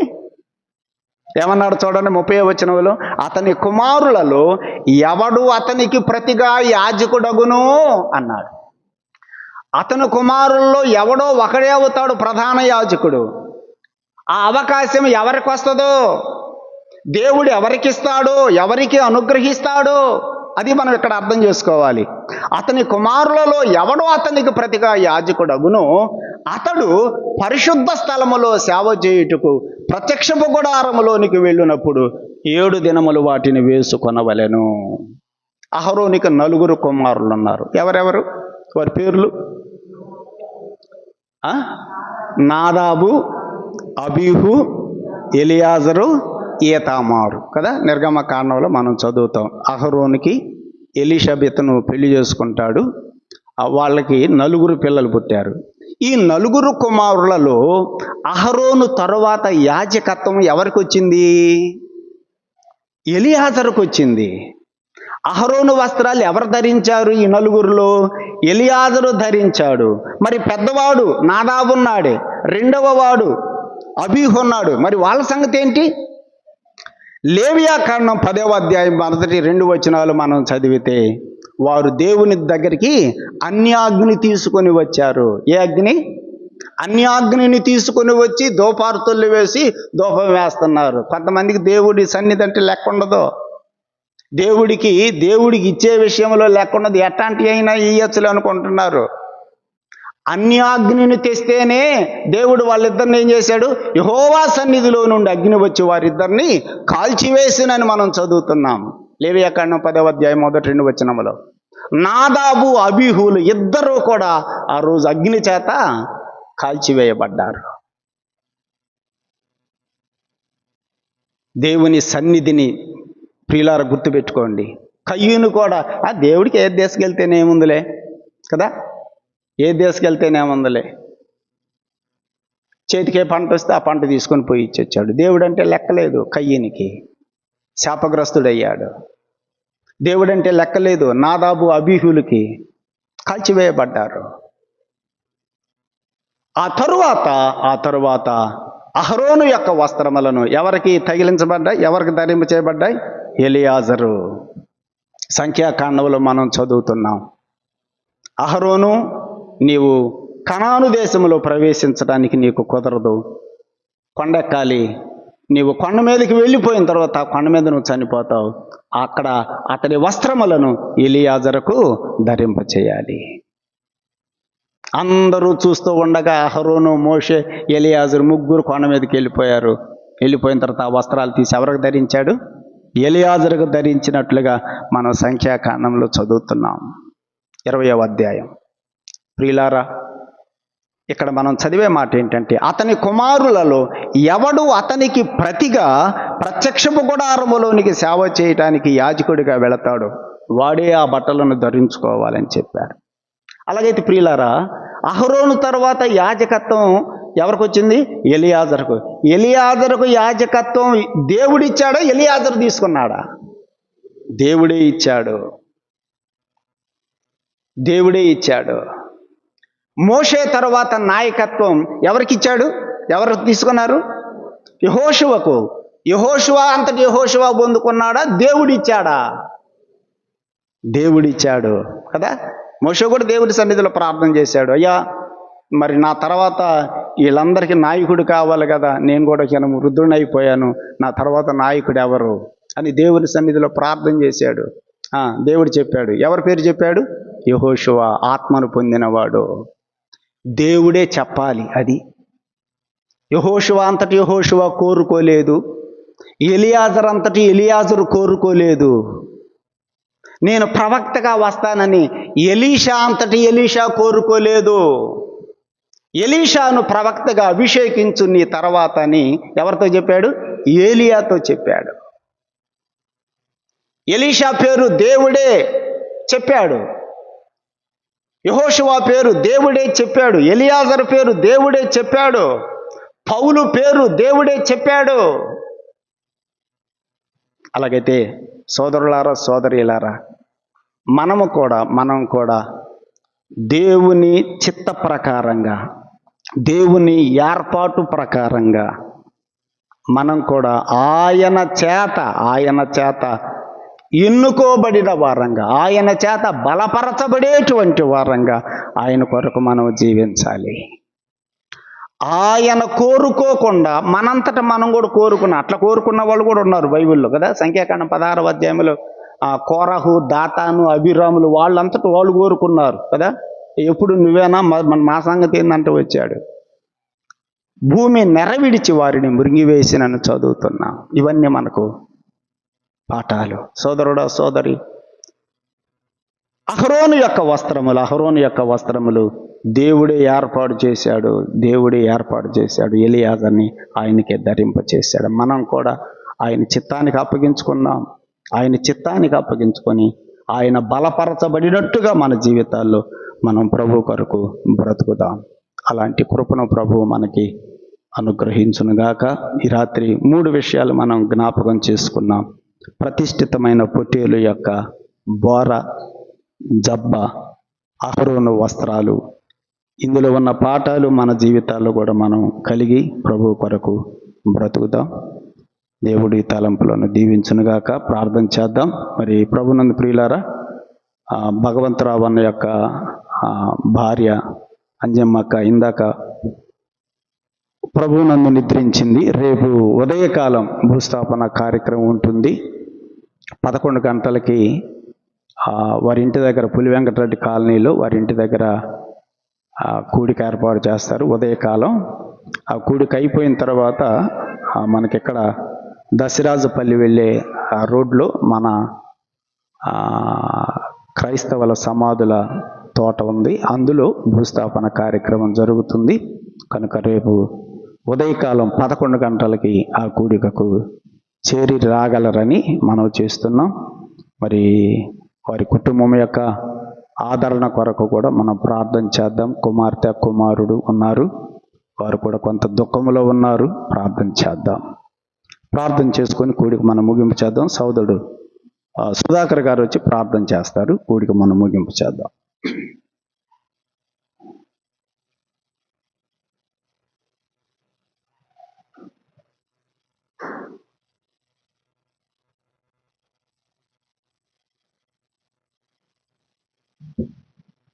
ఏమన్నాడు చూడండి 30వ వచనంలో, అతని కుమారులలో ఎవడు అతనికి ప్రతిగా యాజకుడగును అన్నాడు. అతని కుమారుల్లో ఎవడో ఒకడే అవుతాడు ప్రధాన యాజకుడు. ఆ అవకాశం ఎవరికి వస్తుందో, దేవుడు ఎవరికి ఇస్తాడో, ఎవరికి అనుగ్రహిస్తాడో అది మనం ఇక్కడ అర్థం చేసుకోవాలి. అతని కుమారులలో ఎవడో అతనికి ప్రతిగా యాజకుడగును అతడు పరిశుద్ధ స్థలములో సేవ చేయుటకు ప్రత్యక్షపు గుడారములోనికి వెళ్ళినప్పుడు 7 దినములు వాటిని వేసుకొనవలెను. అహరోనికి 9 కుమారులు ఉన్నారు. ఎవరెవరు వారి పేర్లు? నాదాబు, అబీహు, ఎలియాజరు, ఈతామారు కదా. నిర్గమకాండంలో మనం చదువుతాం. అహరోనికి ఎలీషబెతును పెళ్లి చేసుకుంటాడు. వాళ్ళకి 9 పిల్లలు పుట్టారు. ఈ 9 కుమారులలో అహరోను తరువాత యాజకత్వం ఎవరికి వచ్చింది? ఎలియాజరుకు వచ్చింది. అహరోను వస్త్రాలు ఎవరు ధరించారు? ఈ 9లో ఎలియాజరు ధరించాడు. మరి పెద్దవాడు నాదాబు ఉన్నాడే, రెండవ వాడు అబీహు ఉన్నాడు. మరి వాళ్ళ సంగతి ఏంటి? లేవియాకాండం 10వ అధ్యాయం 1-2 వచనాలు మనం చదివితే వారు దేవుని దగ్గరికి అన్యాగ్ని తీసుకొని వచ్చారు. ఏ అగ్ని? అన్యాగ్నిని తీసుకొని వచ్చి దోపార్తులు వేసి దూపం వేస్తున్నారు. కొంతమందికి దేవుడి సన్నిధి అంటే లెక్క ఉండదు. దేవుడికి ఇచ్చే విషయంలో లెక్క ఉండదు. ఎట్లాంటి అయినా ఇయ్యచ్చులు అనుకుంటున్నారు. అన్యాగ్నిని తెస్తేనే దేవుడు వాళ్ళిద్దరిని ఏం చేశాడు? యెహోవా సన్నిధిలో నుండి అగ్ని వచ్చి వారిద్దరిని కాల్చివేసినని మనం చదువుతున్నాం. లేవియాకాండం 10వ అధ్యాయం 1-2 వచనములో నాదాబు, అబీహులు ఇద్దరూ కూడా ఆ రోజు అగ్ని చేత కాల్చివేయబడ్డారు. దేవుని సన్నిధిని ప్రియులారా గుర్తుపెట్టుకోండి. కయ్యూను కూడా దేవుడికి ఏ దేశకెళ్తేనేముందిలే కదా, ఏ దేశకెళ్తేనేముందిలే, చేతికే పంట వస్తే ఆ పంట తీసుకొని పోయి ఇచ్చొచ్చాడు. దేవుడంటే లెక్కలేదు కయ్యూనికి, శాపగ్రస్తుడయ్యాడు. దేవుడంటే లెక్కలేదు నాదాబు, అబీహులకి, కాల్చివేయబడ్డారు. ఆ తరువాత అహరోను యొక్క వస్త్రములను ఎవరికి తగిలించబడ్డాయి? ఎవరికి ధరింప చేయబడ్డాయి? ఎలియాజరు. సంఖ్యాకాండంలో మనం చదువుతున్నాం. అహరోను, నీవు కనాను దేశంలో ప్రవేశించడానికి నీకు కుదరదు, కొండెక్కాలి. నీవు కొండ మీదకి వెళ్ళిపోయిన తర్వాత ఆ కొండ మీద నువ్వు చనిపోతావు. అక్కడ అతని వస్త్రములను ఎలియాజరుకు ధరింపచేయాలి. అందరూ చూస్తూ ఉండగా అహరోను, మోషే, ఎలియాజరు ముగ్గురు కొండ మీదకి వెళ్ళిపోయారు. వెళ్ళిపోయిన తర్వాత ఆ వస్త్రాలు తీసి ఎవరికి ధరించాడు? ఎలియాజరుకు ధరించినట్లుగా మనం సంఖ్యాకాండంలో చదువుతున్నాం 20వ అధ్యాయం. ప్రియులారా, ఇక్కడ మనం చదివే మాట ఏంటంటే అతని కుమారులలో ఎవడు అతనికి ప్రతిగా ప్రత్యక్షపు గుడారములోనికి సేవ చేయటానికి యాజకుడిగా వెళతాడు వాడే ఆ బట్టలను ధరించుకోవాలని చెప్పారు. అలాగైతే ప్రియులారా, అహరోను తర్వాత యాజకత్వం ఎవరికి వచ్చింది? ఎలియాజరుకు. ఎలియాజరుకు యాజకత్వం దేవుడిచ్చాడా, ఎలియాజరు తీసుకున్నాడా? దేవుడే ఇచ్చాడు. దేవుడే ఇచ్చాడు. మోషే తర్వాత నాయకత్వం ఎవరికి ఇచ్చాడు? ఎవరు తీసుకున్నారు? యెహోషువకు. యెహోషువ అంతటి యెహోషువ పొందుకున్నాడా? దేవుడిచ్చాడా? దేవుడిచ్చాడు కదా. మోషే కూడా దేవుడి సన్నిధిలో ప్రార్థన చేశాడు. అయ్యా, మరి నా తర్వాత వీళ్ళందరికీ నాయకుడు కావాలి కదా, నేను కూడా వృద్ధుడిని అయిపోయాను, నా తర్వాత నాయకుడు ఎవరు అని దేవుని సన్నిధిలో ప్రార్థన చేశాడు. దేవుడు చెప్పాడు. ఎవరి పేరు చెప్పాడు? యెహోషువ, ఆత్మను పొందినవాడు. దేవుడే చెప్పాలి. అది యెహోషువ అంతటి యెహోషువ కోరుకోలేదు. ఎలియాజరు అంతటి ఎలియాజరు కోరుకోలేదు. నేను ప్రవక్తగా వస్తానని ఎలీషా అంతటి ఎలీషా కోరుకోలేదు. ఎలీషాను ప్రవక్తగా అభిషేకించు నీ తర్వాత అని ఎవరితో చెప్పాడు? ఏలియాతో చెప్పాడు. ఎలీషా పేరు దేవుడే చెప్పాడు. యెహోషువ పేరు దేవుడే చెప్పాడు. ఎలియాజరు పేరు దేవుడే చెప్పాడు. పౌలు పేరు దేవుడే చెప్పాడు. అలాగైతే సోదరులారా, సోదరీలారా, మనం కూడా దేవుని చిత్త ప్రకారంగా దేవుని ఏర్పాటు ప్రకారంగా మనం కూడా ఆయన చేత ఎన్నుకోబడిన వారంగా, ఆయన చేత బలపరచబడేటువంటి వారంగా ఆయన కొరకు మనం జీవించాలి. ఆయన కోరుకోకుండా మనంతట మనం కూడా అట్లా కోరుకున్న వాళ్ళు కూడా ఉన్నారు బైబిల్లో కదా. సంఖ్యాకాండం 16వ అధ్యాయంలో కోరహు, దాతాను, అభిరాములు వాళ్ళంతట వాళ్ళు కోరుకున్నారు కదా. ఎప్పుడు నువ్వేనా మా సంగతి ఏందంటే వచ్చాడు. భూమి నెరవిడిచి వారిని మృంగివేసినని చదువుతున్నాం. ఇవన్నీ మనకు పాఠాలు. సోదరుడా, సోదరి, అహరోను యొక్క వస్త్రములు దేవుడే ఏర్పాటు చేశాడు. ఎలియాజర్ని ఆయనకే ధరింపచేశాడు. మనం కూడా ఆయన చిత్తానికి అప్పగించుకొని ఆయన బలపరచబడినట్టుగా మన జీవితాల్లో మనం ప్రభు కొరకు బ్రతుకుదాం. అలాంటి కృపను ప్రభువు మనకి అనుగ్రహించునుగాక. ఈ రాత్రి 3 విషయాలు మనం జ్ఞాపకం చేసుకున్నాం. ప్రతిష్ఠితమైన పొట్టేలు యొక్క బోర, జబ్బ, అహరోను వస్త్రాలు. ఇందులో ఉన్న పాఠాలు మన జీవితాల్లో కూడా మనం కలిగి ప్రభు కొరకు బ్రతుకుదాం. దేవుడి తలంపులను దీవించునుగాక. ప్రార్థన చేద్దాం. మరి ప్రభునందు ప్రియులారా, భగవంతరావు అన్న యొక్క భార్య అంజమ్మక్క ఇందాక ప్రభునందు నిద్రించింది. రేపు ఉదయకాలం భూస్థాపన కార్యక్రమం ఉంటుంది. 11 గంటలకి వారి ఇంటి దగ్గర పులివెంకటరెడ్డి కాలనీలో వారి ఇంటి దగ్గర కూడిక ఏర్పాటు చేస్తారు ఉదయకాలం. ఆ కూడిక అయిపోయిన తర్వాత మనకిక్కడ దశరాజుపల్లి వెళ్ళే రోడ్లో మన క్రైస్తవుల సమాధుల తోట ఉంది. అందులో భూస్థాపన కార్యక్రమం జరుగుతుంది. కనుక రేపు ఉదయకాలం 11 గంటలకి ఆ కూడికకు చేరి రాగలరని మనం చేస్తున్నాం. మరి వారి కుటుంబం యొక్క ఆదరణ కొరకు కూడా మనం ప్రార్థన చేద్దాం. కుమార్తె, కుమారుడు ఉన్నారు, వారు కూడా కొంత దుఃఖంలో ఉన్నారు. ప్రార్థన చేద్దాం. ప్రార్థన చేసుకొని కూడిక మనం ముగింపు చేద్దాం. సోదరుడు సుధాకర్ గారు వచ్చి ప్రార్థన చేస్తారు. కూడిక మనం ముగింపు చేద్దాం.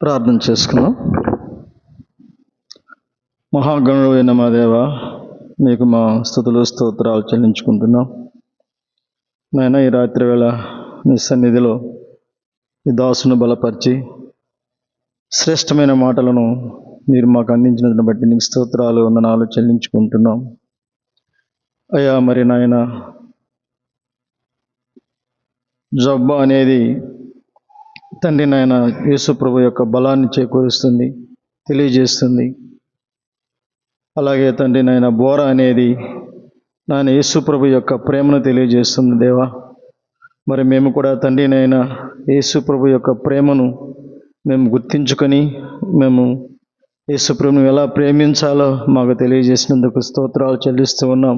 ప్రార్థన చేసుకుందాం. మహాగణుడైన మా దేవ, మీకు మా స్తుతులు స్తోత్రాలు చెల్లించుకుంటున్నాం. నాయన, ఈ రాత్రి వేళ నీ సన్నిధిలో ఈ దాసును బలపరిచి శ్రేష్టమైన మాటలను మీరు మాకు అందించినదని బట్టి నీకు స్తోత్రాలు, వందనాలు చెల్లించుకుంటున్నాం. అయ్యా, మరి నాయన, జబ్బ అనేది తండ్రి నాయన యేసు ప్రభు యొక్క బలాన్ని చేకూరుస్తుంది, తెలియజేస్తుంది. అలాగే తండ్రి నాయన బోర అనేది నాయన యేసు ప్రభు యొక్క ప్రేమను తెలియజేస్తుంది. దేవా, మరి మేము కూడా తండ్రి నాయన యేసు ప్రభు యొక్క ప్రేమను మేము గుర్తించుకొని మేము యేసు ప్రభువును ఎలా ప్రేమించాలో మాకు తెలియజేసినందుకు స్తోత్రాలు చెల్లిస్తూ ఉన్నాం.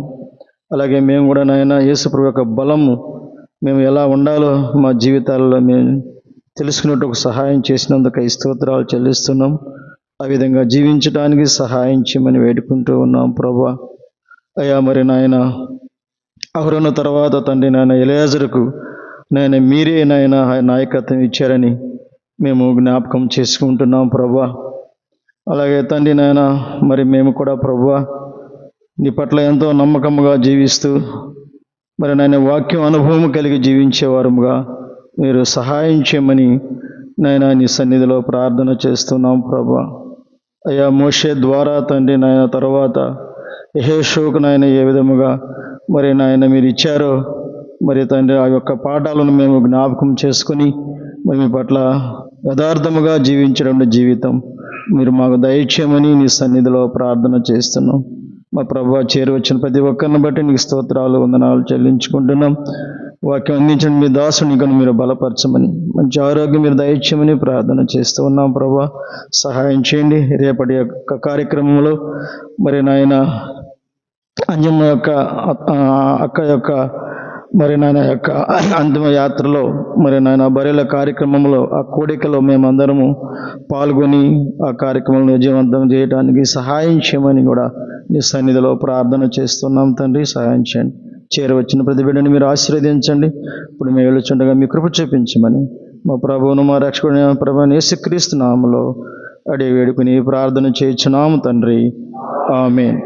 అలాగే మేము కూడా నాయన యేసు ప్రభు యొక్క బలము మేము ఎలా ఉండాలో మా జీవితాలలో మేము తెలుసుకున్నట్టు సహాయం చేసినందుకు ఈ స్తోత్రాలు చెల్లిస్తున్నాం. ఆ విధంగా జీవించడానికి సహాయం చేయమని వేడుకుంటూ ఉన్నాం ప్రభువా. అయ్యా, మరి నాయన అహరోను తర్వాత తండ్రి నాయన ఎలియాజరుకు నాయన మీరే నాయన నాయకత్వం ఇచ్చారని మేము జ్ఞాపకం చేసుకుంటున్నాం ప్రభువా. అలాగే తండ్రి నాయన మరి మేము కూడా ప్రభువా నీ పట్ల ఎంతో నమ్మకంగా జీవిస్తూ మరి నాయన వాక్యం అనుభవం కలిగి జీవించేవారుగా మీరు సహాయం చేయమని నాయన నీ సన్నిధిలో ప్రార్థన చేస్తున్నాం ప్రభువా. అయ్యా, మోషే ద్వారా తండ్రి నాయన తర్వాత యెహోషువకు నాయన ఏ విధముగా మరి నాయన మీరు ఇచ్చారో మరి తండ్రి ఆ యొక్క పాఠాలను మేము జ్ఞాపకం చేసుకొని మరి మీ పట్ల యథార్థముగా జీవించడం జీవితం మీరు మాకు దయచేయమని నీ సన్నిధిలో ప్రార్థన చేస్తున్నాం. మా ప్రభువా, చేరువచ్చిన ప్రతి ఒక్కరిని బట్టి నీకు స్తోత్రాలు, వందనాలు చెల్లించుకుంటున్నాం. వాక్యం అందించిన మీ దాసుని కను మీరు బలపరచమని, మంచి ఆరోగ్యం మీరు దయచేయమని ప్రార్థన చేస్తూ ఉన్నాం. ప్రభువా, సహాయం చేయండి. రేపటి యొక్క కార్యక్రమంలో మరి నాయన అంజమ్మ యొక్క అక్క యొక్క మరి నాయన యొక్క అంతిమ యాత్రలో మరి నాయన బర్రెల కార్యక్రమంలో ఆ కోడికలో మేమందరము పాల్గొని ఆ కార్యక్రమంలో విజయవంతం చేయడానికి సహాయం చేయమని కూడా నీ సన్నిధిలో ప్రార్థన చేస్తున్నాం తండ్రి. సహాయం చేయండి. చేరవచ్చిన ప్రతి బిడ్డని మీరు ఆశీర్వదించండి. ఇప్పుడు మేము వెళ్ళుచుండగా మీ కృప చూపించమని మా ప్రభువును మా రక్షకుడు ప్రభువును యేసుక్రీస్తు నామములో అడిగి వేడుకుని ప్రార్థన చేయుచున్నాము తండ్రి. ఆమేన్.